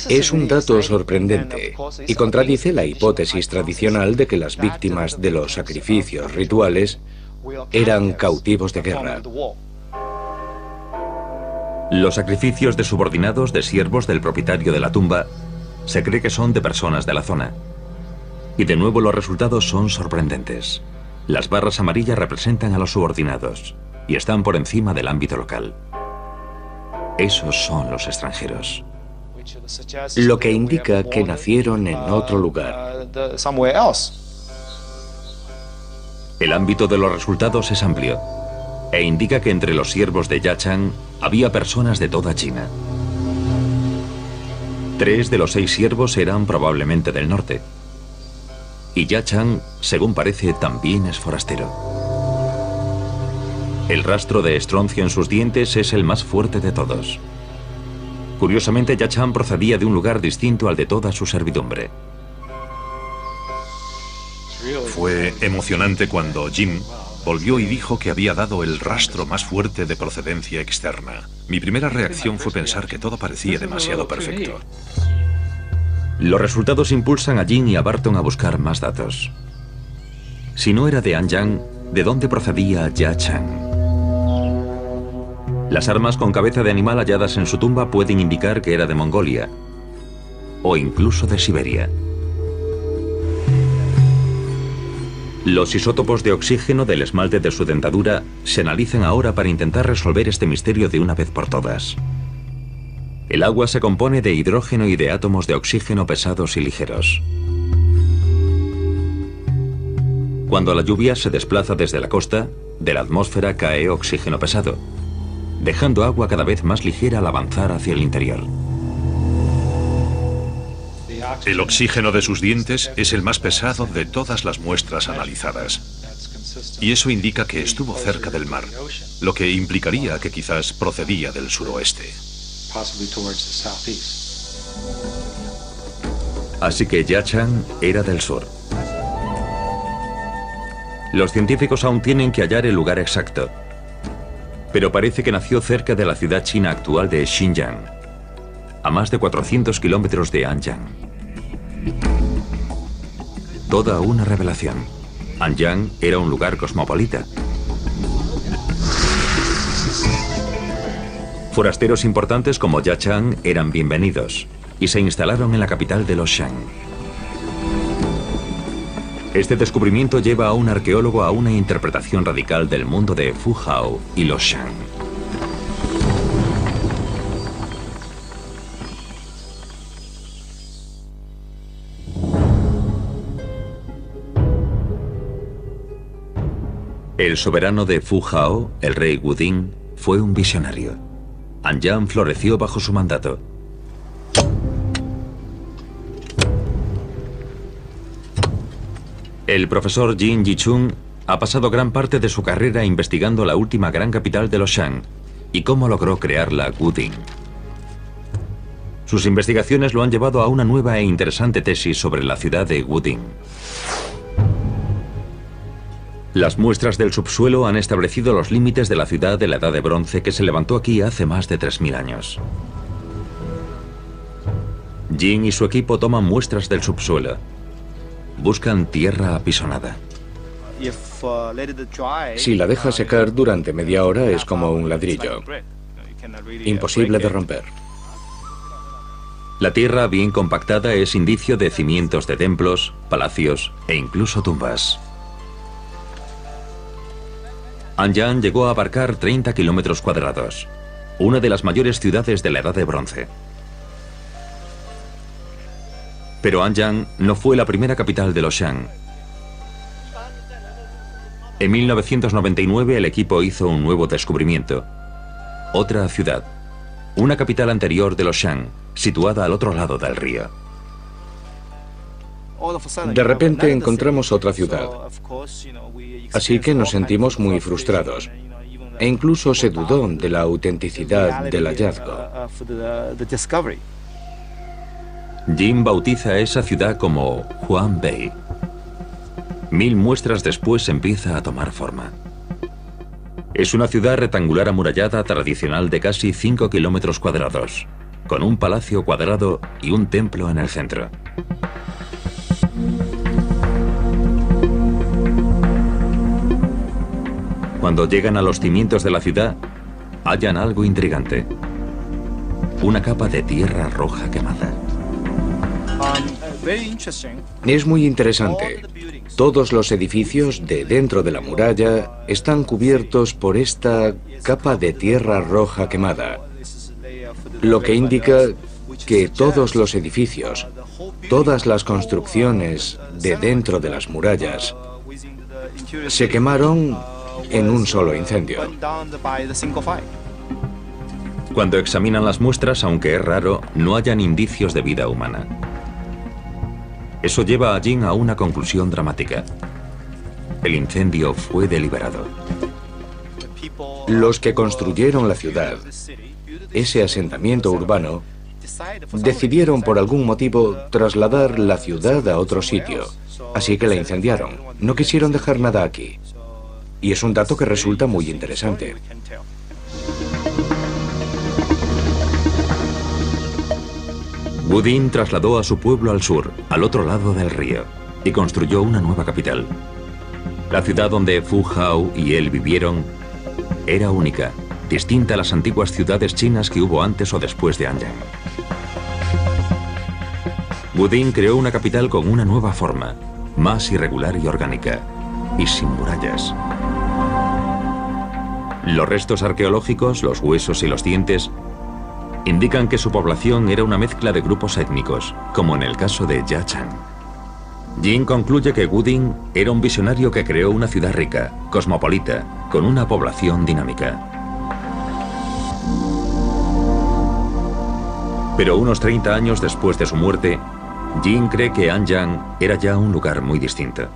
Es un dato sorprendente y contradice la hipótesis tradicional de que las víctimas de los sacrificios rituales eran cautivos de guerra. Los sacrificios de subordinados de siervos del propietario de la tumba se cree que son de personas de la zona. Y de nuevo los resultados son sorprendentes. Las barras amarillas representan a los subordinados y están por encima del ámbito local. Esos son los extranjeros. Lo que indica que nacieron en otro lugar. El ámbito de los resultados es amplio e indica que entre los siervos de Yachang había personas de toda China. 3 de los 6 siervos eran probablemente del norte. Y Yachang, según parece, también es forastero. El rastro de estroncio en sus dientes es el más fuerte de todos. Curiosamente, Yachang procedía de un lugar distinto al de toda su servidumbre. Fue emocionante cuando Jim volvió y dijo que había dado el rastro más fuerte de procedencia externa. Mi primera reacción fue pensar que todo parecía demasiado perfecto. Los resultados impulsan a Jin y a Barton a buscar más datos. Si no era de Anyang, ¿de dónde procedía Yachang? Las armas con cabeza de animal halladas en su tumba pueden indicar que era de Mongolia, o incluso de Siberia. Los isótopos de oxígeno del esmalte de su dentadura se analizan ahora para intentar resolver este misterio de una vez por todas. El agua se compone de hidrógeno y de átomos de oxígeno pesados y ligeros. Cuando la lluvia se desplaza desde la costa, de la atmósfera cae oxígeno pesado, dejando agua cada vez más ligera al avanzar hacia el interior. El oxígeno de sus dientes es el más pesado de todas las muestras analizadas. Y eso indica que estuvo cerca del mar, lo que implicaría que quizás procedía del suroeste. Así que Yachang era del sur. Los científicos aún tienen que hallar el lugar exacto, pero parece que nació cerca de la ciudad china actual de Xinjiang, a más de 400 kilómetros de Anyang. Toda una revelación. Anyang era un lugar cosmopolita. Forasteros importantes como Yachang eran bienvenidos y se instalaron en la capital de los Shang. Este descubrimiento lleva a un arqueólogo a una interpretación radical del mundo de Fu Hao y los Shang. El soberano de Fu Hao, el rey Wuding, fue un visionario. Anyang floreció bajo su mandato. El profesor Jin Yichun ha pasado gran parte de su carrera investigando la última gran capital de los Shang y cómo logró crearla Wuding. Sus investigaciones lo han llevado a una nueva e interesante tesis sobre la ciudad de Wuding. Las muestras del subsuelo han establecido los límites de la ciudad de la Edad de Bronce que se levantó aquí hace más de 3000 años. Jin y su equipo toman muestras del subsuelo. Buscan tierra apisonada. Si la dejas secar durante media hora es como un ladrillo. Imposible de romper. La tierra bien compactada es indicio de cimientos de templos, palacios e incluso tumbas. Anyang llegó a abarcar 30 kilómetros cuadrados, una de las mayores ciudades de la Edad de Bronce. Pero Anyang no fue la primera capital de los Shang. En 1999 el equipo hizo un nuevo descubrimiento. Otra ciudad, una capital anterior de los Shang, situada al otro lado del río. De repente encontramos otra ciudad. Así que nos sentimos muy frustrados. E incluso se dudó de la autenticidad del hallazgo. Jin bautiza a esa ciudad como Huangbei. 1000 muestras después empieza a tomar forma. Es una ciudad rectangular amurallada tradicional de casi 5 kilómetros cuadrados, con un palacio cuadrado y un templo en el centro. Cuando llegan a los cimientos de la ciudad, hallan algo intrigante. Una capa de tierra roja quemada. Es muy interesante. Todos los edificios de dentro de la muralla están cubiertos por esta capa de tierra roja quemada, lo que indica que todos los edificios, todas las construcciones de dentro de las murallas, se quemaron en un solo incendio. Cuando examinan las muestras, aunque es raro, no hallan indicios de vida humana. Eso lleva a Jin a una conclusión dramática. El incendio fue deliberado. Los que construyeron la ciudad, ese asentamiento urbano, decidieron por algún motivo trasladar la ciudad a otro sitio, así que la incendiaron. No quisieron dejar nada aquí. Y es un dato que resulta muy interesante. Wudin trasladó a su pueblo al sur, al otro lado del río, y construyó una nueva capital. La ciudad donde Fu Hao y él vivieron era única, distinta a las antiguas ciudades chinas que hubo antes o después de Anyang. Wudin creó una capital con una nueva forma, más irregular y orgánica, y sin murallas. Los restos arqueológicos, los huesos y los dientes indican que su población era una mezcla de grupos étnicos, como en el caso de Yachan. Jin concluye que Wudin era un visionario que creó una ciudad rica, cosmopolita, con una población dinámica. Pero unos 30 años después de su muerte, Jin cree que Anyang era ya un lugar muy distinto.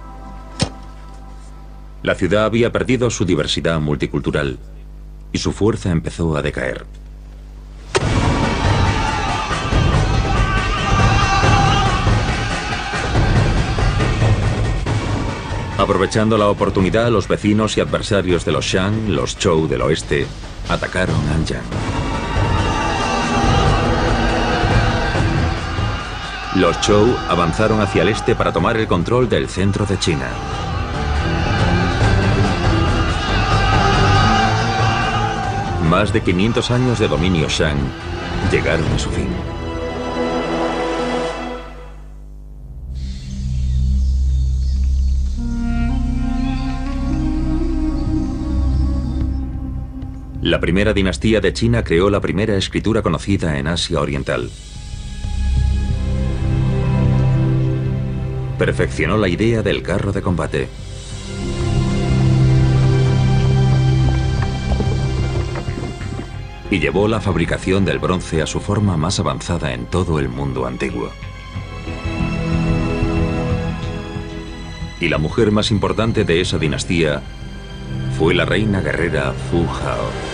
La ciudad había perdido su diversidad multicultural y su fuerza empezó a decaer. Aprovechando la oportunidad, los vecinos y adversarios de los Shang, los Zhou del oeste, atacaron Anyang. Los Zhou avanzaron hacia el este para tomar el control del centro de China. Más de 500 años de dominio Shang llegaron a su fin. La primera dinastía de China creó la primera escritura conocida en Asia Oriental. Perfeccionó la idea del carro de combate. Y llevó la fabricación del bronce a su forma más avanzada en todo el mundo antiguo. Y la mujer más importante de esa dinastía fue la reina guerrera Fu Hao.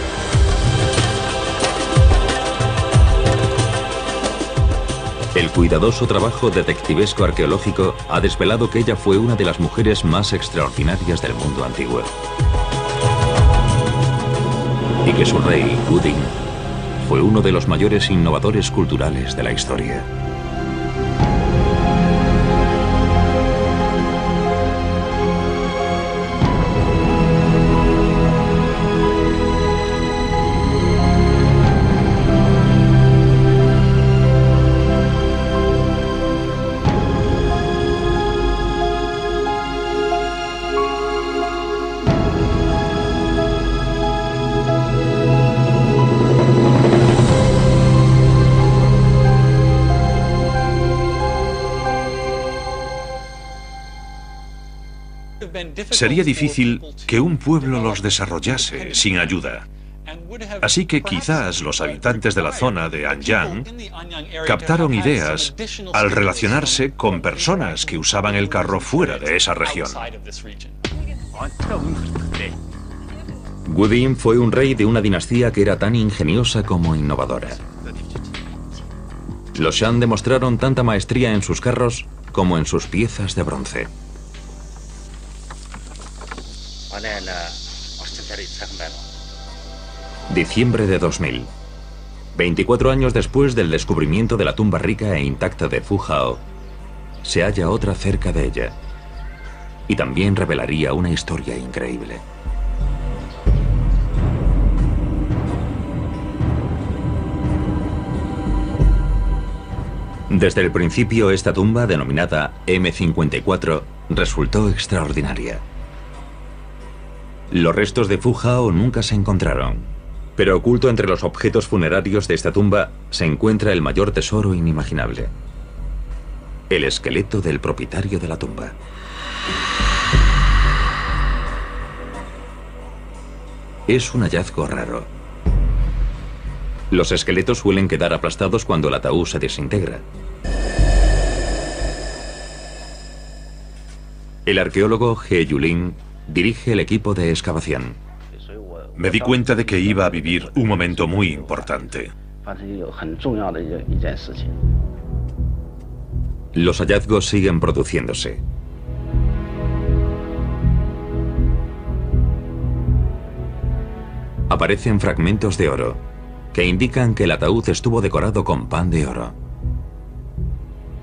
El cuidadoso trabajo detectivesco arqueológico ha desvelado que ella fue una de las mujeres más extraordinarias del mundo antiguo. Y que su rey, Wudin, fue uno de los mayores innovadores culturales de la historia. Sería difícil que un pueblo los desarrollase sin ayuda. Así que quizás los habitantes de la zona de Anyang captaron ideas al relacionarse con personas que usaban el carro fuera de esa región. Wudin fue un rey de una dinastía que era tan ingeniosa como innovadora. Los Shan demostraron tanta maestría en sus carros como en sus piezas de bronce. Diciembre de 2000. 24 años después del descubrimiento de la tumba rica e intacta de Fujao, se halla otra cerca de ella. Y también revelaría una historia increíble. Desde el principio, esta tumba, denominada M54, resultó extraordinaria. Los restos de Fujao nunca se encontraron, pero oculto entre los objetos funerarios de esta tumba se encuentra el mayor tesoro inimaginable: el esqueleto del propietario de la tumba. Es un hallazgo raro. Los esqueletos suelen quedar aplastados cuando el ataúd se desintegra. El arqueólogo He Yulin dirige el equipo de excavación. Me di cuenta de que iba a vivir un momento muy importante. Los hallazgos siguen produciéndose. Aparecen fragmentos de oro que indican que el ataúd estuvo decorado con pan de oro.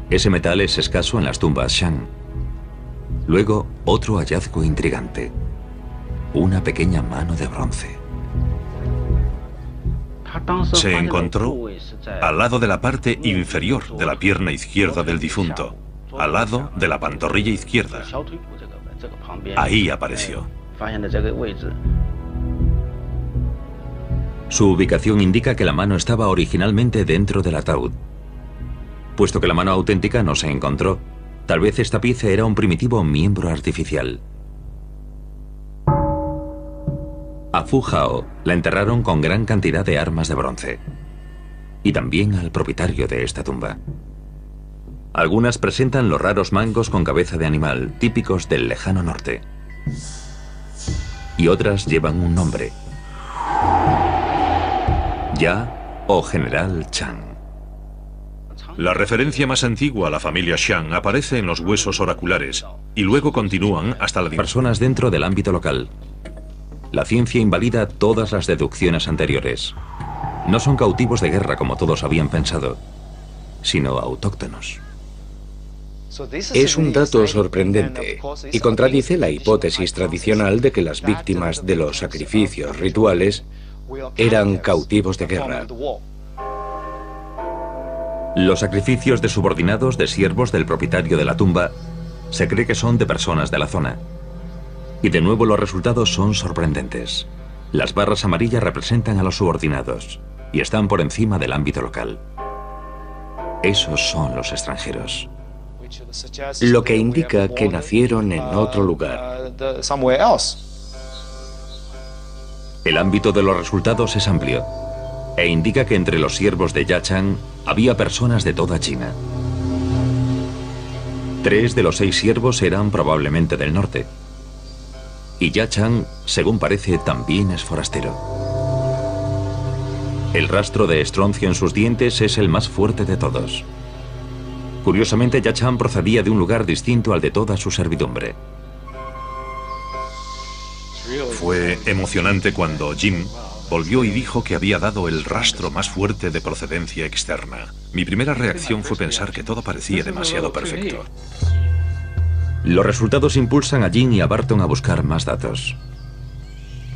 Ese metal es escaso en las tumbas Shan. Luego, otro hallazgo intrigante: una pequeña mano de bronce. Se encontró al lado de la parte inferior de la pierna izquierda del difunto, al lado de la pantorrilla izquierda. Ahí apareció. Su ubicación indica que la mano estaba originalmente dentro del ataúd. Puesto que la mano auténtica no se encontró, tal vez esta pieza era un primitivo miembro artificial. A Fujao la enterraron con gran cantidad de armas de bronce. Y también al propietario de esta tumba. Algunas presentan los raros mangos con cabeza de animal, típicos del lejano norte. Y otras llevan un nombre: Ya o General Chang. La referencia más antigua a la familia Shang aparece en los huesos oraculares y luego continúan hasta la personas dentro del ámbito local. La ciencia invalida todas las deducciones anteriores. No son cautivos de guerra como todos habían pensado, sino autóctonos. Es un dato sorprendente y contradice la hipótesis tradicional de que las víctimas de los sacrificios rituales eran cautivos de guerra. Los sacrificios de subordinados de siervos del propietario de la tumba se cree que son de personas de la zona. Y de nuevo los resultados son sorprendentes. Las barras amarillas representan a los subordinados y están por encima del ámbito local. Esos son los extranjeros. Lo que indica que nacieron en otro lugar. El ámbito de los resultados es amplio e indica que entre los siervos de Yachang había personas de toda China. 3 de los 6 siervos eran probablemente del norte. Y Yachang, según parece, también es forastero. El rastro de estroncio en sus dientes es el más fuerte de todos. Curiosamente, Yachang procedía de un lugar distinto al de toda su servidumbre. Fue emocionante cuando Jim volvió y dijo que había dado el rastro más fuerte de procedencia externa. Mi primera reacción fue pensar que todo parecía demasiado perfecto. Los resultados impulsan a Jin y a Barton a buscar más datos.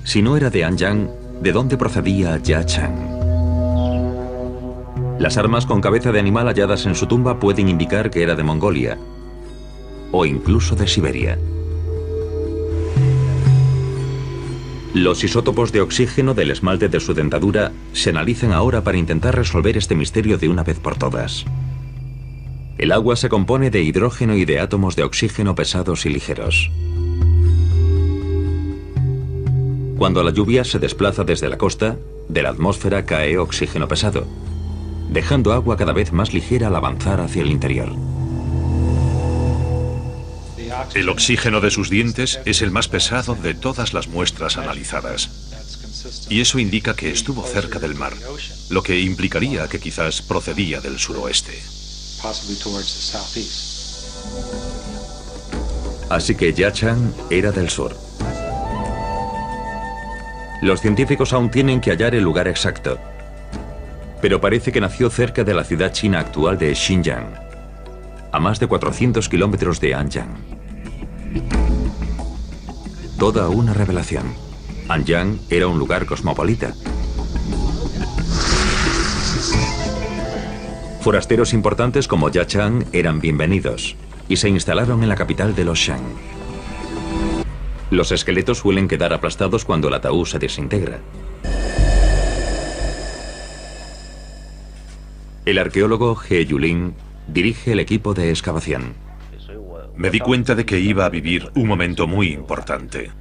Si no era de Anyang, ¿de dónde procedía Yachang? Las armas con cabeza de animal halladas en su tumba pueden indicar que era de Mongolia o incluso de Siberia. Los isótopos de oxígeno del esmalte de su dentadura se analizan ahora para intentar resolver este misterio de una vez por todas. El agua se compone de hidrógeno y de átomos de oxígeno pesados y ligeros. Cuando la lluvia se desplaza desde la costa, de la atmósfera cae oxígeno pesado, dejando agua cada vez más ligera al avanzar hacia el interior. El oxígeno de sus dientes es el más pesado de todas las muestras analizadas. Y eso indica que estuvo cerca del mar, lo que implicaría que quizás procedía del suroeste. Así que Yachang era del sur. Los científicos aún tienen que hallar el lugar exacto, pero parece que nació cerca de la ciudad china actual de Xinjiang, a más de 400 kilómetros de Anyang. Toda una revelación. Anyang era un lugar cosmopolita. Forasteros importantes como Yachang eran bienvenidos y se instalaron en la capital de los Shang. Los esqueletos suelen quedar aplastados cuando el ataúd se desintegra. El arqueólogo He Yulin dirige el equipo de excavación. Me di cuenta de que iba a vivir un momento muy importante.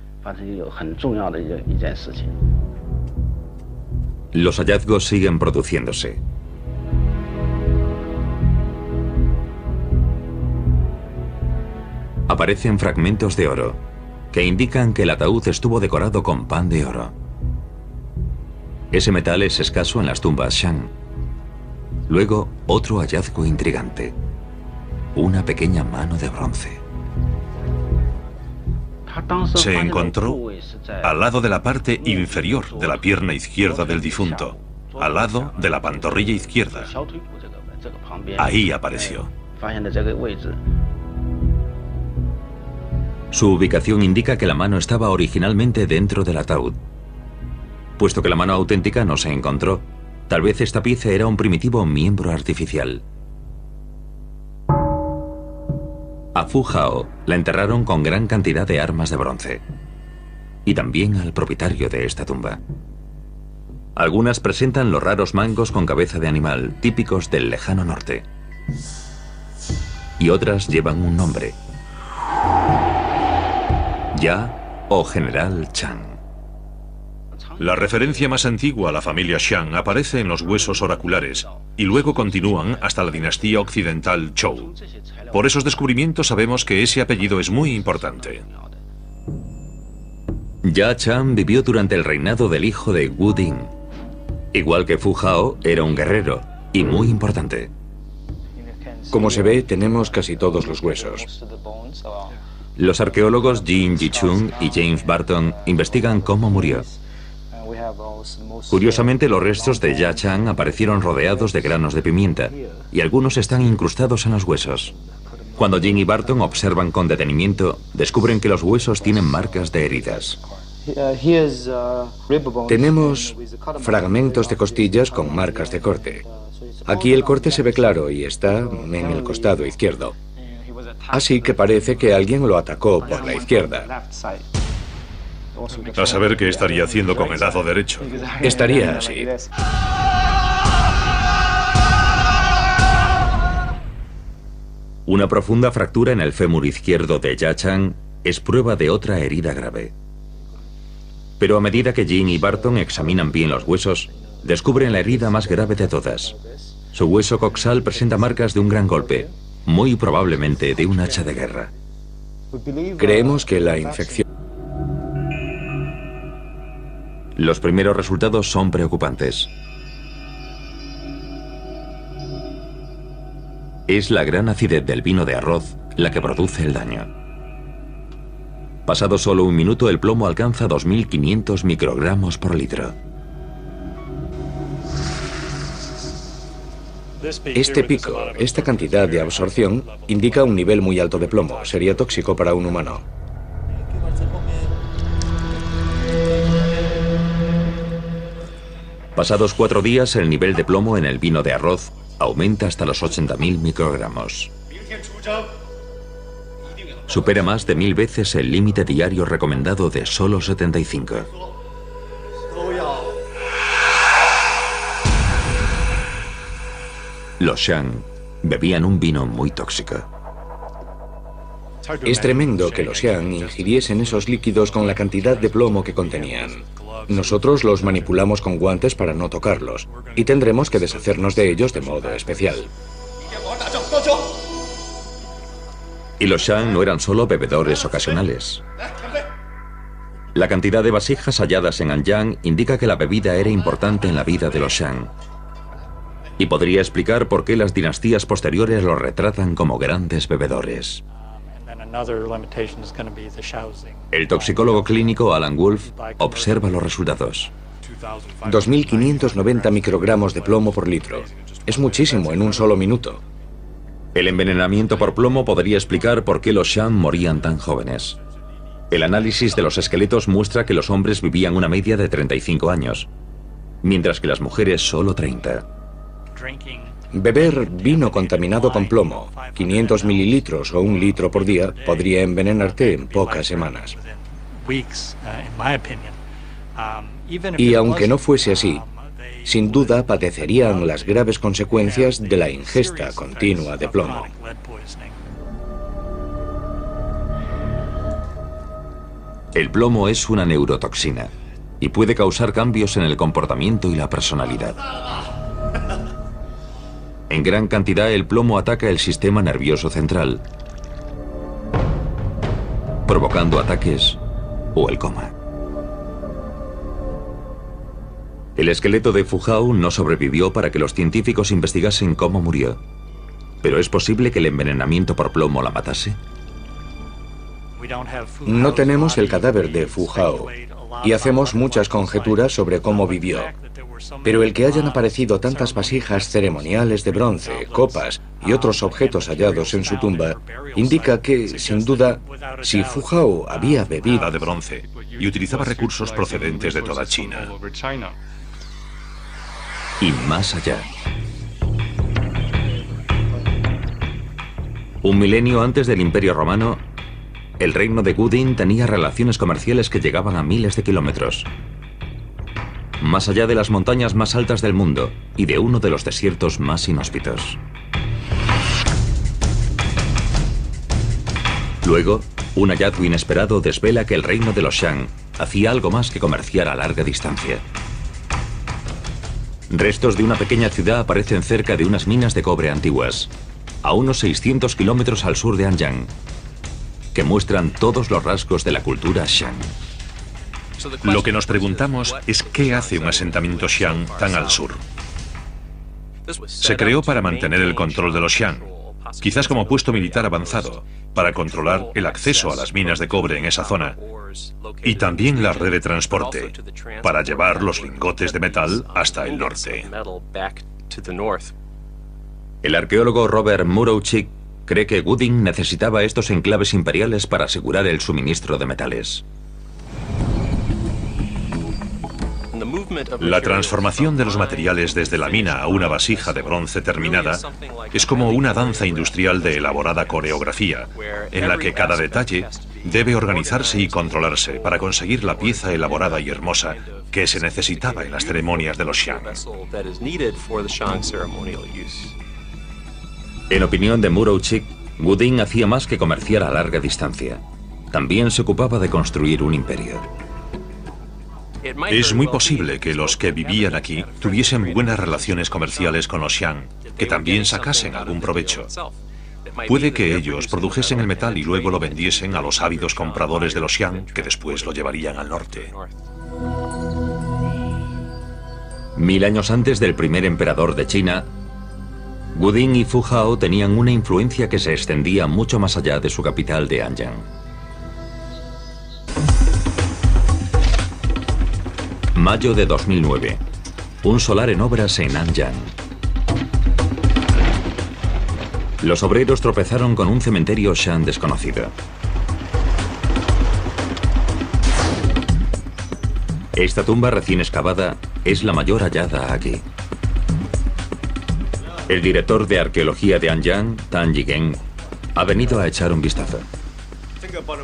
Los hallazgos siguen produciéndose. Aparecen fragmentos de oro que indican que el ataúd estuvo decorado con pan de oro. Ese metal es escaso en las tumbas Shang. Luego, otro hallazgo intrigante. Una pequeña mano de bronce. Se encontró al lado de la parte inferior de la pierna izquierda del difunto, al lado de la pantorrilla izquierda. Ahí apareció. Su ubicación indica que la mano estaba originalmente dentro del ataúd. Puesto que la mano auténtica no se encontró, tal vez esta pieza era un primitivo miembro artificial. A Fu Hao la enterraron con gran cantidad de armas de bronce. Y también al propietario de esta tumba. Algunas presentan los raros mangos con cabeza de animal, típicos del lejano norte. Y otras llevan un nombre. Ya o General Chang. La referencia más antigua a la familia Shang aparece en los huesos oraculares y luego continúan hasta la dinastía occidental Zhou. Por esos descubrimientos sabemos que ese apellido es muy importante. Ya Chang vivió durante el reinado del hijo de Wu Ding. Igual que Fu Hao, era un guerrero y muy importante. Como se ve, tenemos casi todos los huesos. Los arqueólogos Jin Jichun y James Barton investigan cómo murió. Curiosamente, los restos de Ya Chang aparecieron rodeados de granos de pimienta y algunos están incrustados en los huesos. Cuando Jin y Barton observan con detenimiento, descubren que los huesos tienen marcas de heridas. Tenemos fragmentos de costillas con marcas de corte. Aquí el corte se ve claro y está en el costado izquierdo. Así que parece que alguien lo atacó por la izquierda. A saber qué estaría haciendo con el lado derecho. Estaría así. Una profunda fractura en el fémur izquierdo de Ya Chang es prueba de otra herida grave. Pero a medida que Jin y Barton examinan bien los huesos, descubren la herida más grave de todas. Su hueso coxal presenta marcas de un gran golpe, muy probablemente de un hacha de guerra. Creemos que la infección... Los primeros resultados son preocupantes. Es la gran acidez del vino de arroz la que produce el daño. Pasado solo un minuto, el plomo alcanza 2.500 microgramos por litro. Este pico, esta cantidad de absorción, indica un nivel muy alto de plomo. Sería tóxico para un humano. Pasados 4 días, el nivel de plomo en el vino de arroz aumenta hasta los 80.000 microgramos. Supera más de 1000 veces el límite diario recomendado de solo 75. Los Shang bebían un vino muy tóxico. Es tremendo que los Xian ingiriesen esos líquidos con la cantidad de plomo que contenían. Nosotros los manipulamos con guantes para no tocarlos, y tendremos que deshacernos de ellos de modo especial. Y los Xian no eran solo bebedores ocasionales. La cantidad de vasijas halladas en Anyang indica que la bebida era importante en la vida de los Xian. Y podría explicar por qué las dinastías posteriores los retratan como grandes bebedores. El toxicólogo clínico Alan Wolf observa los resultados. 2.590 microgramos de plomo por litro. Es muchísimo en un solo minuto. El envenenamiento por plomo podría explicar por qué los Xian morían tan jóvenes. El análisis de los esqueletos muestra que los hombres vivían una media de 35 años, mientras que las mujeres solo 30. Beber vino contaminado con plomo, 500 mililitros o 1 litro por día, podría envenenarte en pocas semanas. Y aunque no fuese así, sin duda padecerían las graves consecuencias de la ingesta continua de plomo. El plomo es una neurotoxina y puede causar cambios en el comportamiento y la personalidad. En gran cantidad, el plomo ataca el sistema nervioso central, provocando ataques o el coma. El esqueleto de Fu Hao no sobrevivió para que los científicos investigasen cómo murió. ¿Pero es posible que el envenenamiento por plomo la matase? No tenemos el cadáver de Fu Hao y hacemos muchas conjeturas sobre cómo vivió. Pero el que hayan aparecido tantas vasijas ceremoniales de bronce, copas y otros objetos hallados en su tumba indica que, sin duda, si Fu Hao había bebido de bronce y utilizaba recursos procedentes de toda China. Y más allá. Un milenio antes del Imperio Romano, el reino de Gudin tenía relaciones comerciales que llegaban a miles de kilómetros. Más allá de las montañas más altas del mundo y de uno de los desiertos más inhóspitos. Luego, un hallazgo inesperado desvela que el reino de los Xian hacía algo más que comerciar a larga distancia. Restos de una pequeña ciudad aparecen cerca de unas minas de cobre antiguas, a unos 600 kilómetros al sur de Anyang, que muestran todos los rasgos de la cultura Xian. Lo que nos preguntamos es qué hace un asentamiento Xian tan al sur. Se creó para mantener el control de los Xian, quizás como puesto militar avanzado, para controlar el acceso a las minas de cobre en esa zona, y también la red de transporte, para llevar los lingotes de metal hasta el norte. El arqueólogo Robert Murowczyk cree que Gudin necesitaba estos enclaves imperiales para asegurar el suministro de metales. La transformación de los materiales desde la mina a una vasija de bronce terminada es como una danza industrial de elaborada coreografía, en la que cada detalle debe organizarse y controlarse para conseguir la pieza elaborada y hermosa que se necesitaba en las ceremonias de los Xian. En opinión de Murowczyk, Gudin hacía más que comerciar a larga distancia. También se ocupaba de construir un imperio. Es muy posible que los que vivían aquí tuviesen buenas relaciones comerciales con los Xian, que también sacasen algún provecho. Puede que ellos produjesen el metal y luego lo vendiesen a los ávidos compradores de los Xian, que después lo llevarían al norte. 1000 años antes del primer emperador de China, Gudin y Fu Hao tenían una influencia que se extendía mucho más allá de su capital de Anyang. Mayo de 2009. Un solar en obras en Anyang. Los obreros tropezaron con un cementerio Xian desconocido. Esta tumba recién excavada es la mayor hallada aquí. El director de arqueología de Anyang, Tan Yigeng, ha venido a echar un vistazo.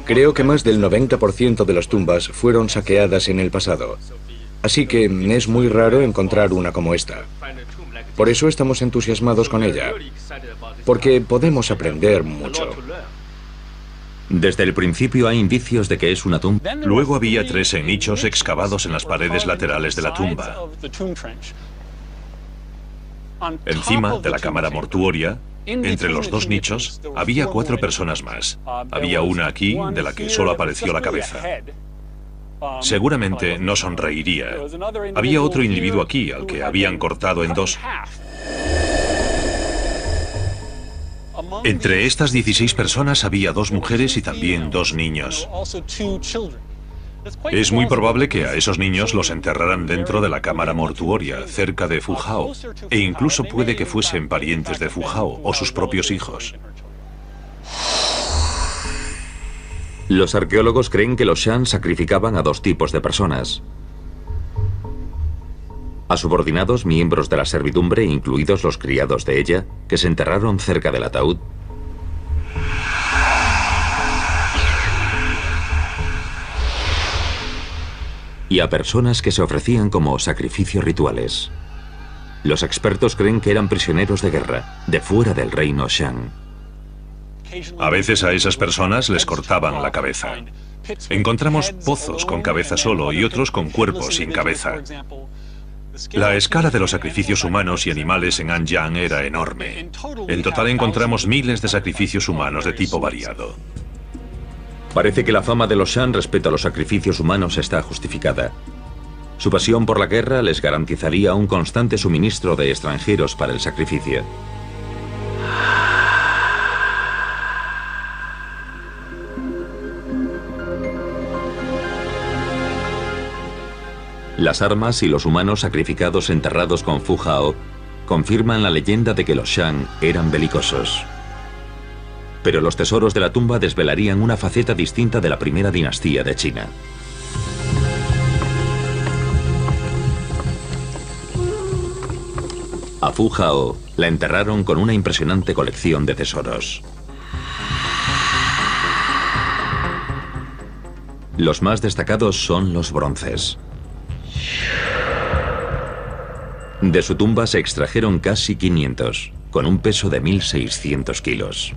Creo que más del 90% de las tumbas fueron saqueadas en el pasado. Así que es muy raro encontrar una como esta. Por eso estamos entusiasmados con ella, porque podemos aprender mucho. Desde el principio hay indicios de que es una tumba. Luego había 13 nichos excavados en las paredes laterales de la tumba. Encima de la cámara mortuoria, entre los dos nichos, había 4 personas más. Había una aquí, de la que solo apareció la cabeza. Seguramente no sonreiría. Había otro individuo aquí, al que habían cortado en 2. Entre estas 16 personas había 2 mujeres y también 2 niños. Es muy probable que a esos niños los enterraran dentro de la cámara mortuoria, cerca de Phu Hao, e incluso puede que fuesen parientes de Phu Hao o sus propios hijos. Los arqueólogos creen que los Shan sacrificaban a 2 tipos de personas. A subordinados, miembros de la servidumbre, incluidos los criados de ella, que se enterraron cerca del ataúd. Y a personas que se ofrecían como sacrificios rituales. Los expertos creen que eran prisioneros de guerra, de fuera del reino Shan. A veces a esas personas les cortaban la cabeza. Encontramos pozos con cabeza solo y otros con cuerpos sin cabeza. La escala de los sacrificios humanos y animales en Anyang era enorme. En total encontramos miles de sacrificios humanos de tipo variado. Parece que la fama de los Shan respecto a los sacrificios humanos está justificada. Su pasión por la guerra les garantizaría un constante suministro de extranjeros para el sacrificio. Las armas y los humanos sacrificados enterrados con Phu Hao confirman la leyenda de que los Shan eran belicosos. Pero los tesoros de la tumba desvelarían una faceta distinta de la primera dinastía de China. A Phu Hao la enterraron con una impresionante colección de tesoros. Los más destacados son los bronces. De su tumba se extrajeron casi 500, con un peso de 1.600 kilos.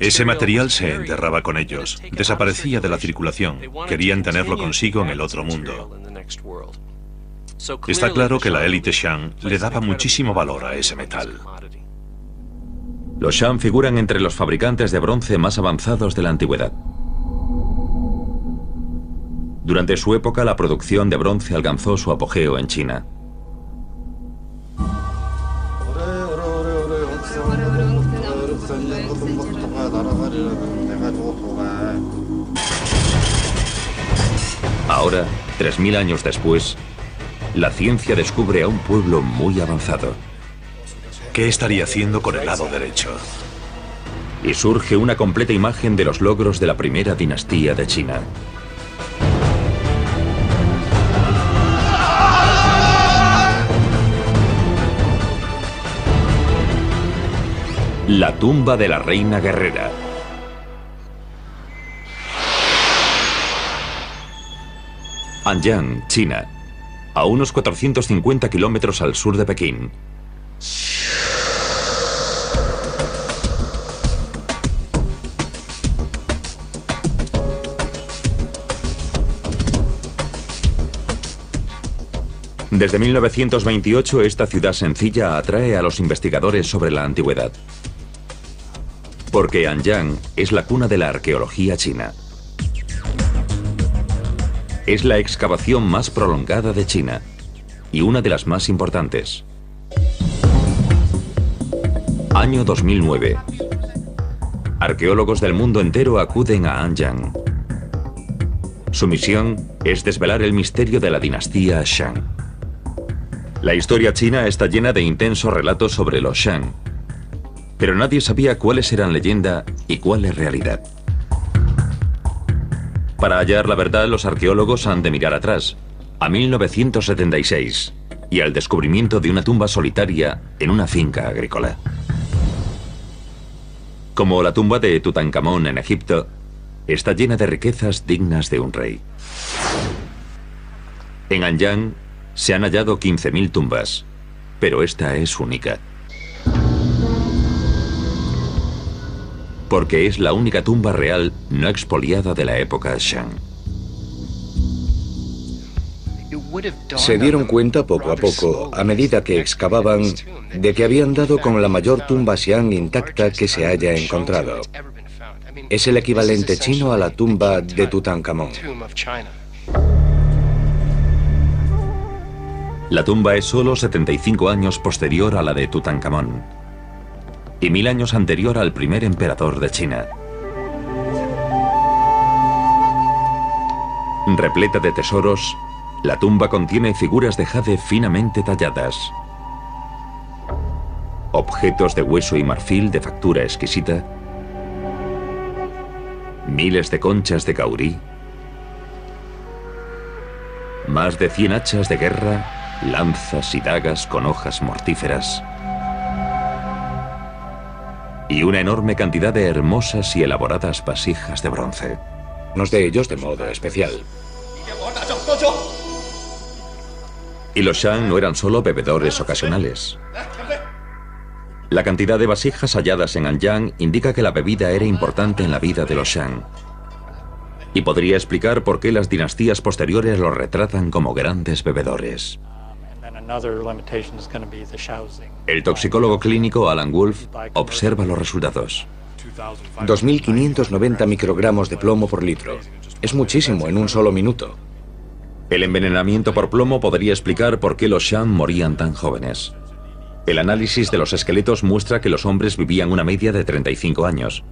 Ese material se enterraba con ellos, desaparecía de la circulación, querían tenerlo consigo en el otro mundo. Está claro que la élite Shan le daba muchísimo valor a ese metal. Los Shan figuran entre los fabricantes de bronce más avanzados de la antigüedad. Durante su época, la producción de bronce alcanzó su apogeo en China. Ahora, 3000 años después, la ciencia descubre a un pueblo muy avanzado. ¿Qué estaría haciendo con el lado derecho? Y surge una completa imagen de los logros de la primera dinastía de China. La tumba de la reina guerrera. Anyang, China, a unos 450 kilómetros al sur de Pekín. Desde 1928, esta ciudad sencilla atrae a los investigadores sobre la antigüedad. Porque Anyang es la cuna de la arqueología china. Es la excavación más prolongada de China y una de las más importantes. Año 2009. Arqueólogos del mundo entero acuden a Anyang. Su misión es desvelar el misterio de la dinastía Shang. La historia china está llena de intensos relatos sobre los Shang, pero nadie sabía cuáles eran leyenda y cuál es realidad. Para hallar la verdad, los arqueólogos han de mirar atrás, a 1976, y al descubrimiento de una tumba solitaria en una finca agrícola. Como la tumba de Tutankamón en Egipto, está llena de riquezas dignas de un rey. En Anyang se han hallado 15.000 tumbas, pero esta es única. porque es la única tumba real no expoliada de la época Shang. Se dieron cuenta poco a poco, a medida que excavaban, de que habían dado con la mayor tumba Xi'an intacta que se haya encontrado. Es el equivalente chino a la tumba de Tutankamón. La tumba es solo 75 años posterior a la de Tutankamón y 1000 años anterior al primer emperador de China. Repleta de tesoros, la tumba contiene figuras de jade finamente talladas, objetos de hueso y marfil de factura exquisita, miles de conchas de caurí, más de 100 hachas de guerra, lanzas y dagas con hojas mortíferas, y una enorme cantidad de hermosas y elaboradas vasijas de bronce. Unos de ellos de modo especial. Y los Shang no eran solo bebedores ocasionales. La cantidad de vasijas halladas en Anyang indica que la bebida era importante en la vida de los Shang. Y podría explicar por qué las dinastías posteriores los retratan como grandes bebedores. El toxicólogo clínico Alan Wolf observa los resultados. 2.590 microgramos de plomo por litro. Es muchísimo en un solo minuto. El envenenamiento por plomo podría explicar por qué los Shang morían tan jóvenes. El análisis de los esqueletos muestra que los hombres vivían una media de 35 años,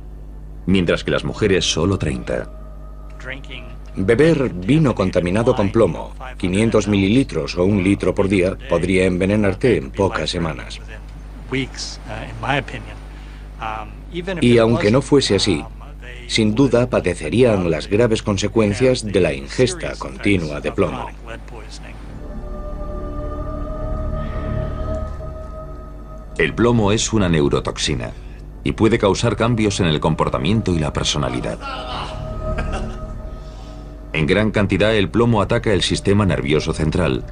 mientras que las mujeres solo 30. Beber vino contaminado con plomo, 500 mililitros o 1 litro por día, podría envenenarte en pocas semanas. Y aunque no fuese así, sin duda padecerían las graves consecuencias de la ingesta continua de plomo. El plomo es una neurotoxina y puede causar cambios en el comportamiento y la personalidad. En gran cantidad, el plomo ataca el sistema nervioso central,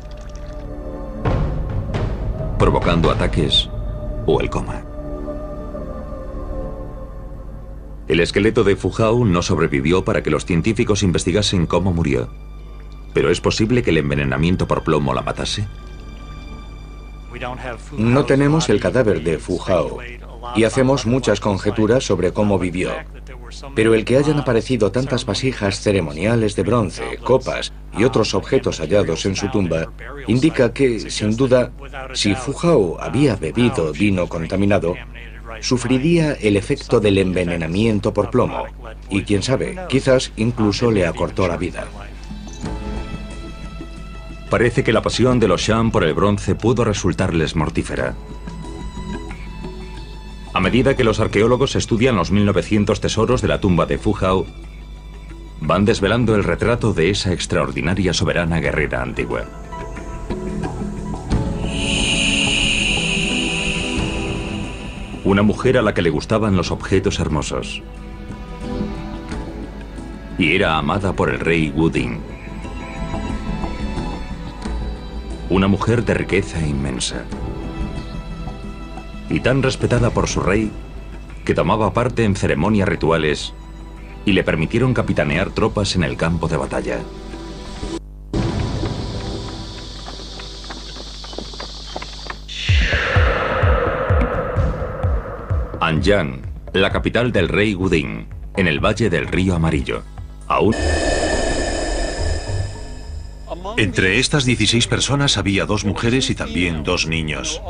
provocando ataques o el coma. El esqueleto de Fu Hao no sobrevivió para que los científicos investigasen cómo murió. ¿Pero es posible que el envenenamiento por plomo la matase? No tenemos el cadáver de Fu Hao y hacemos muchas conjeturas sobre cómo vivió. Pero el que hayan aparecido tantas vasijas ceremoniales de bronce, copas y otros objetos hallados en su tumba indica que, sin duda, si Fu Hao había bebido vino contaminado, sufriría el efecto del envenenamiento por plomo y, quién sabe, quizás incluso le acortó la vida. Parece que la pasión de los Shang por el bronce pudo resultarles mortífera. A medida que los arqueólogos estudian los 1900 tesoros de la tumba de Fu Hao, van desvelando el retrato de esa extraordinaria soberana guerrera antigua. Una mujer a la que le gustaban los objetos hermosos. Y era amada por el rey Wuding. Una mujer de riqueza inmensa. Y tan respetada por su rey que tomaba parte en ceremonias rituales y le permitieron capitanear tropas en el campo de batalla. Anyang, la capital del rey Wuding, en el valle del río Amarillo. Aún... Entre estas 16 personas había 2 mujeres y también 2 niños.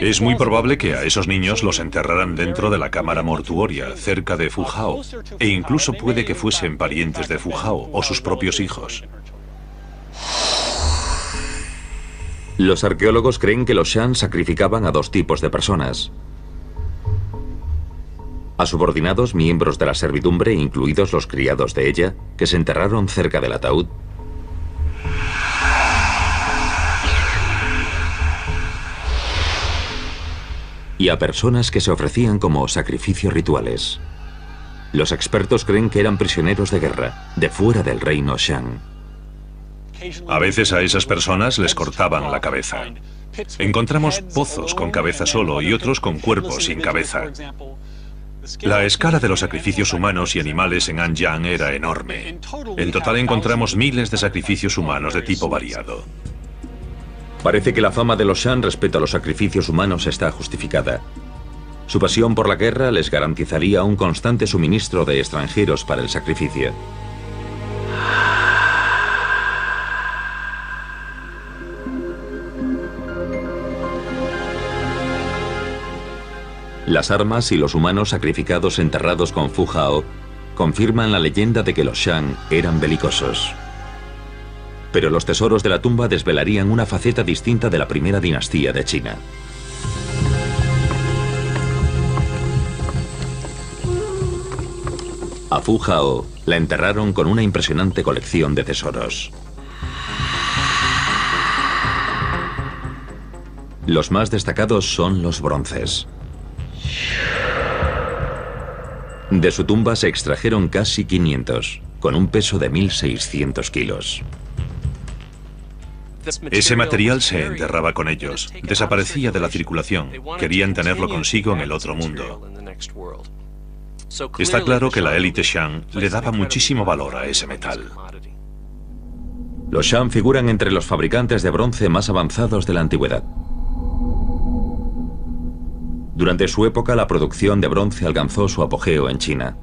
Es muy probable que a esos niños los enterraran dentro de la cámara mortuoria, cerca de Fu Hao, e incluso puede que fuesen parientes de Fu Hao o sus propios hijos. Los arqueólogos creen que los Shang sacrificaban a 2 tipos de personas. A subordinados miembros de la servidumbre, incluidos los criados de ella, que se enterraron cerca del ataúd. Y a personas que se ofrecían como sacrificios rituales. Los expertos creen que eran prisioneros de guerra, de fuera del reino Shang. A veces a esas personas les cortaban la cabeza. Encontramos pozos con cabeza solo y otros con cuerpo sin cabeza. La escala de los sacrificios humanos y animales en Anyang era enorme. En total encontramos miles de sacrificios humanos de tipo variado. Parece que la fama de los Shan respecto a los sacrificios humanos está justificada. Su pasión por la guerra les garantizaría un constante suministro de extranjeros para el sacrificio. Las armas y los humanos sacrificados enterrados con Fu Hao confirman la leyenda de que los Shan eran belicosos. Pero los tesoros de la tumba desvelarían una faceta distinta de la primera dinastía de China. A Fu Hao la enterraron con una impresionante colección de tesoros. Los más destacados son los bronces. De su tumba se extrajeron casi 500, con un peso de 1.600 kilos. Ese material se enterraba con ellos, desaparecía de la circulación, querían tenerlo consigo en el otro mundo. Está claro que la élite Shan le daba muchísimo valor a ese metal. Los Shan figuran entre los fabricantes de bronce más avanzados de la antigüedad. Durante su época, la producción de bronce alcanzó su apogeo en China.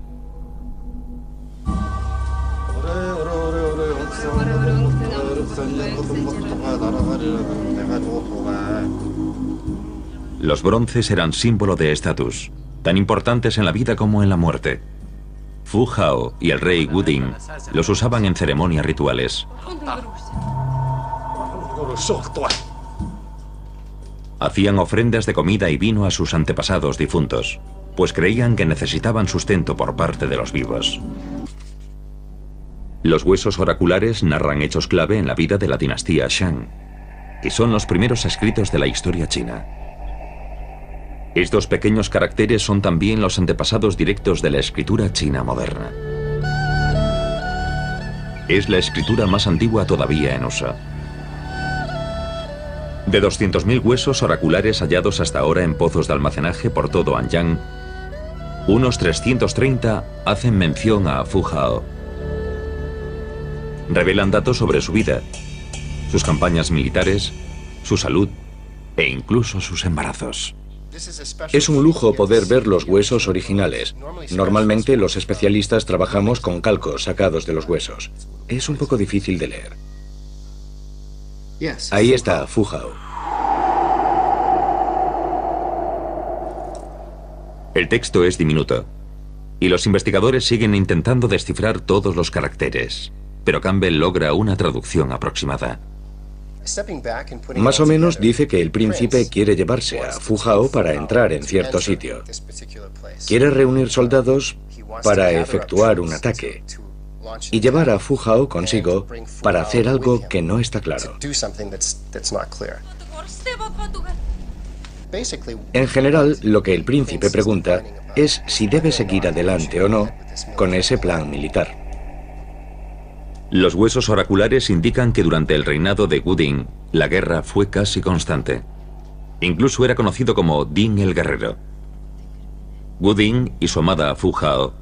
Los bronces eran símbolo de estatus, tan importantes en la vida como en la muerte. Fu Hao y el rey Wuding los usaban en ceremonias rituales. Hacían ofrendas de comida y vino a sus antepasados difuntos, pues creían que necesitaban sustento por parte de los vivos. Los huesos oraculares narran hechos clave en la vida de la dinastía Shang, y son los primeros escritos de la historia china. Estos pequeños caracteres son también los antepasados directos de la escritura china moderna. Es la escritura más antigua todavía en uso. De 200.000 huesos oraculares hallados hasta ahora en pozos de almacenaje por todo Anyang, unos 330 hacen mención a Fu Hao. Revelan datos sobre su vida, sus campañas militares, su salud e incluso sus embarazos. Es un lujo poder ver los huesos originales. Normalmente los especialistas trabajamos con calcos sacados de los huesos. Es un poco difícil de leer. Ahí está Fu Hao. El texto es diminuto, y los investigadores siguen intentando descifrar todos los caracteres, pero Campbell logra una traducción aproximada. Más o menos dice que el príncipe quiere llevarse a Fu Hao para entrar en cierto sitio. Quiere reunir soldados para efectuar un ataque y llevar a Fu Hao consigo para hacer algo que no está claro. En general, lo que el príncipe pregunta es si debe seguir adelante o no con ese plan militar. Los huesos oraculares indican que durante el reinado de Wuding, la guerra fue casi constante. Incluso era conocido como Ding el Guerrero. Wuding y su amada Fu Hao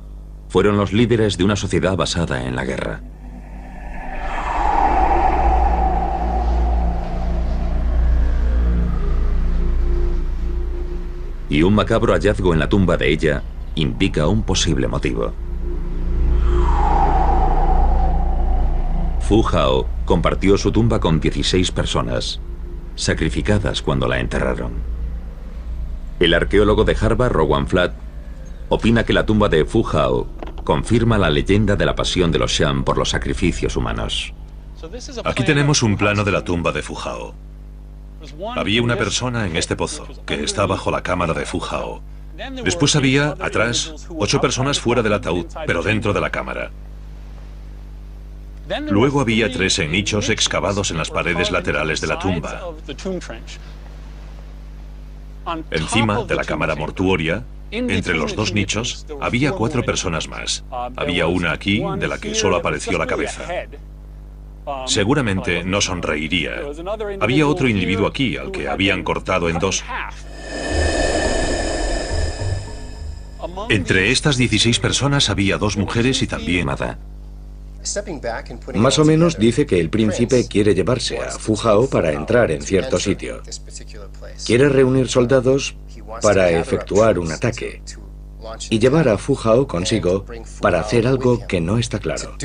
fueron los líderes de una sociedad basada en la guerra. Y un macabro hallazgo en la tumba de ella indica un posible motivo. Fu Hao compartió su tumba con 16 personas, sacrificadas cuando la enterraron. El arqueólogo de Harvard, Rowan Flatt, opina que la tumba de Fu Hao confirma la leyenda de la pasión de los Shan por los sacrificios humanos. Aquí tenemos un plano de la tumba de Fu Hao. Había una persona en este pozo, que está bajo la cámara de Fu Hao. Después había, atrás, 8 personas fuera del ataúd, pero dentro de la cámara. Luego había 3 en nichos excavados en las paredes laterales de la tumba. Encima de la cámara mortuoria, entre los 2 nichos, había 4 personas más. Había una aquí, de la que solo apareció la cabeza. Seguramente no sonreiría. Había otro individuo aquí, al que habían cortado en 2. Entre estas 16 personas había 2 mujeres y también... Más o menos dice que el príncipe quiere llevarse a Fu Hao para entrar en cierto sitio. Quiere reunir soldados para efectuar un ataque y llevar a Fu Hao consigo para hacer algo que no está claro.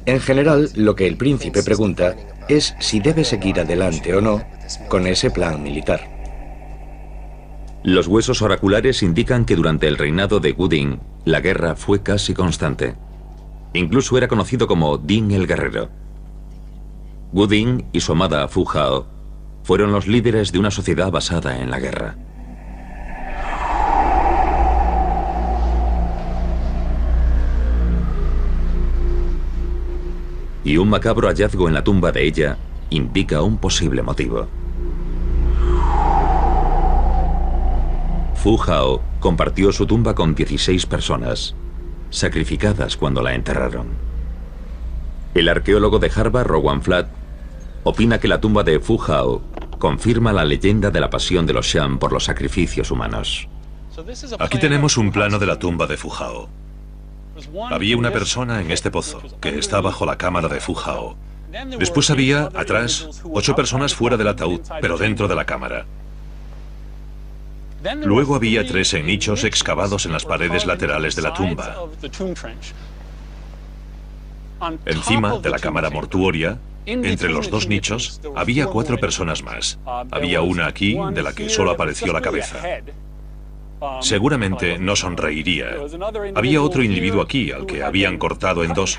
En general, lo que el príncipe pregunta es si debe seguir adelante o no con ese plan militar. Los huesos oraculares indican que durante el reinado de Wu Ding, la guerra fue casi constante. Incluso era conocido como Ding el Guerrero. Wu Ding y su amada Fu Hao fueron los líderes de una sociedad basada en la guerra. Y un macabro hallazgo en la tumba de ella indica un posible motivo. Fu Hao compartió su tumba con 16 personas, sacrificadas cuando la enterraron. El arqueólogo de Harvard, Rowan Flatt, opina que la tumba de Fu Hao confirma la leyenda de la pasión de los Shan por los sacrificios humanos. Aquí tenemos un plano de la tumba de Fu Hao. Había una persona en este pozo, que está bajo la cámara de Fu Hao. Después había, atrás, 8 personas fuera del ataúd, pero dentro de la cámara. Luego había 3 en nichos excavados en las paredes laterales de la tumba. Encima de la cámara mortuoria, entre los 2 nichos, había 4 personas más. Había una aquí, de la que solo apareció la cabeza. Seguramente no sonreiría. Había otro individuo aquí, al que habían cortado en 2.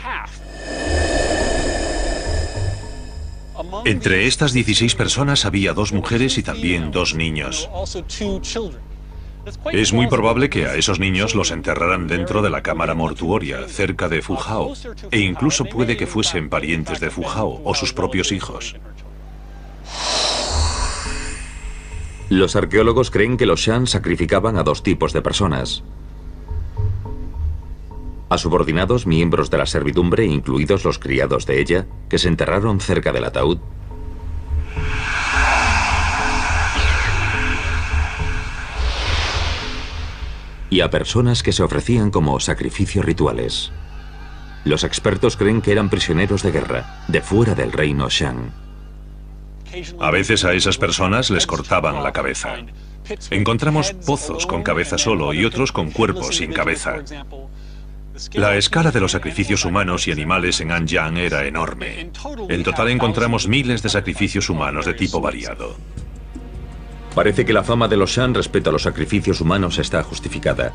Entre estas 16 personas había 2 mujeres y también 2 niños. Es muy probable que a esos niños los enterraran dentro de la cámara mortuoria, cerca de Fu Hao, e incluso puede que fuesen parientes de Fu Hao o sus propios hijos. Los arqueólogos creen que los Shan sacrificaban a 2 tipos de personas: a subordinados miembros de la servidumbre, incluidos los criados de ella, que se enterraron cerca del ataúd, y a personas que se ofrecían como sacrificios rituales. Los expertos creen que eran prisioneros de guerra, de fuera del reino Shan. A veces a esas personas les cortaban la cabeza. Encontramos pozos con cabeza solo y otros con cuerpo sin cabeza. La escala de los sacrificios humanos y animales en Anyang era enorme. En total encontramos miles de sacrificios humanos de tipo variado. Parece que la fama de los Shan respecto a los sacrificios humanos está justificada.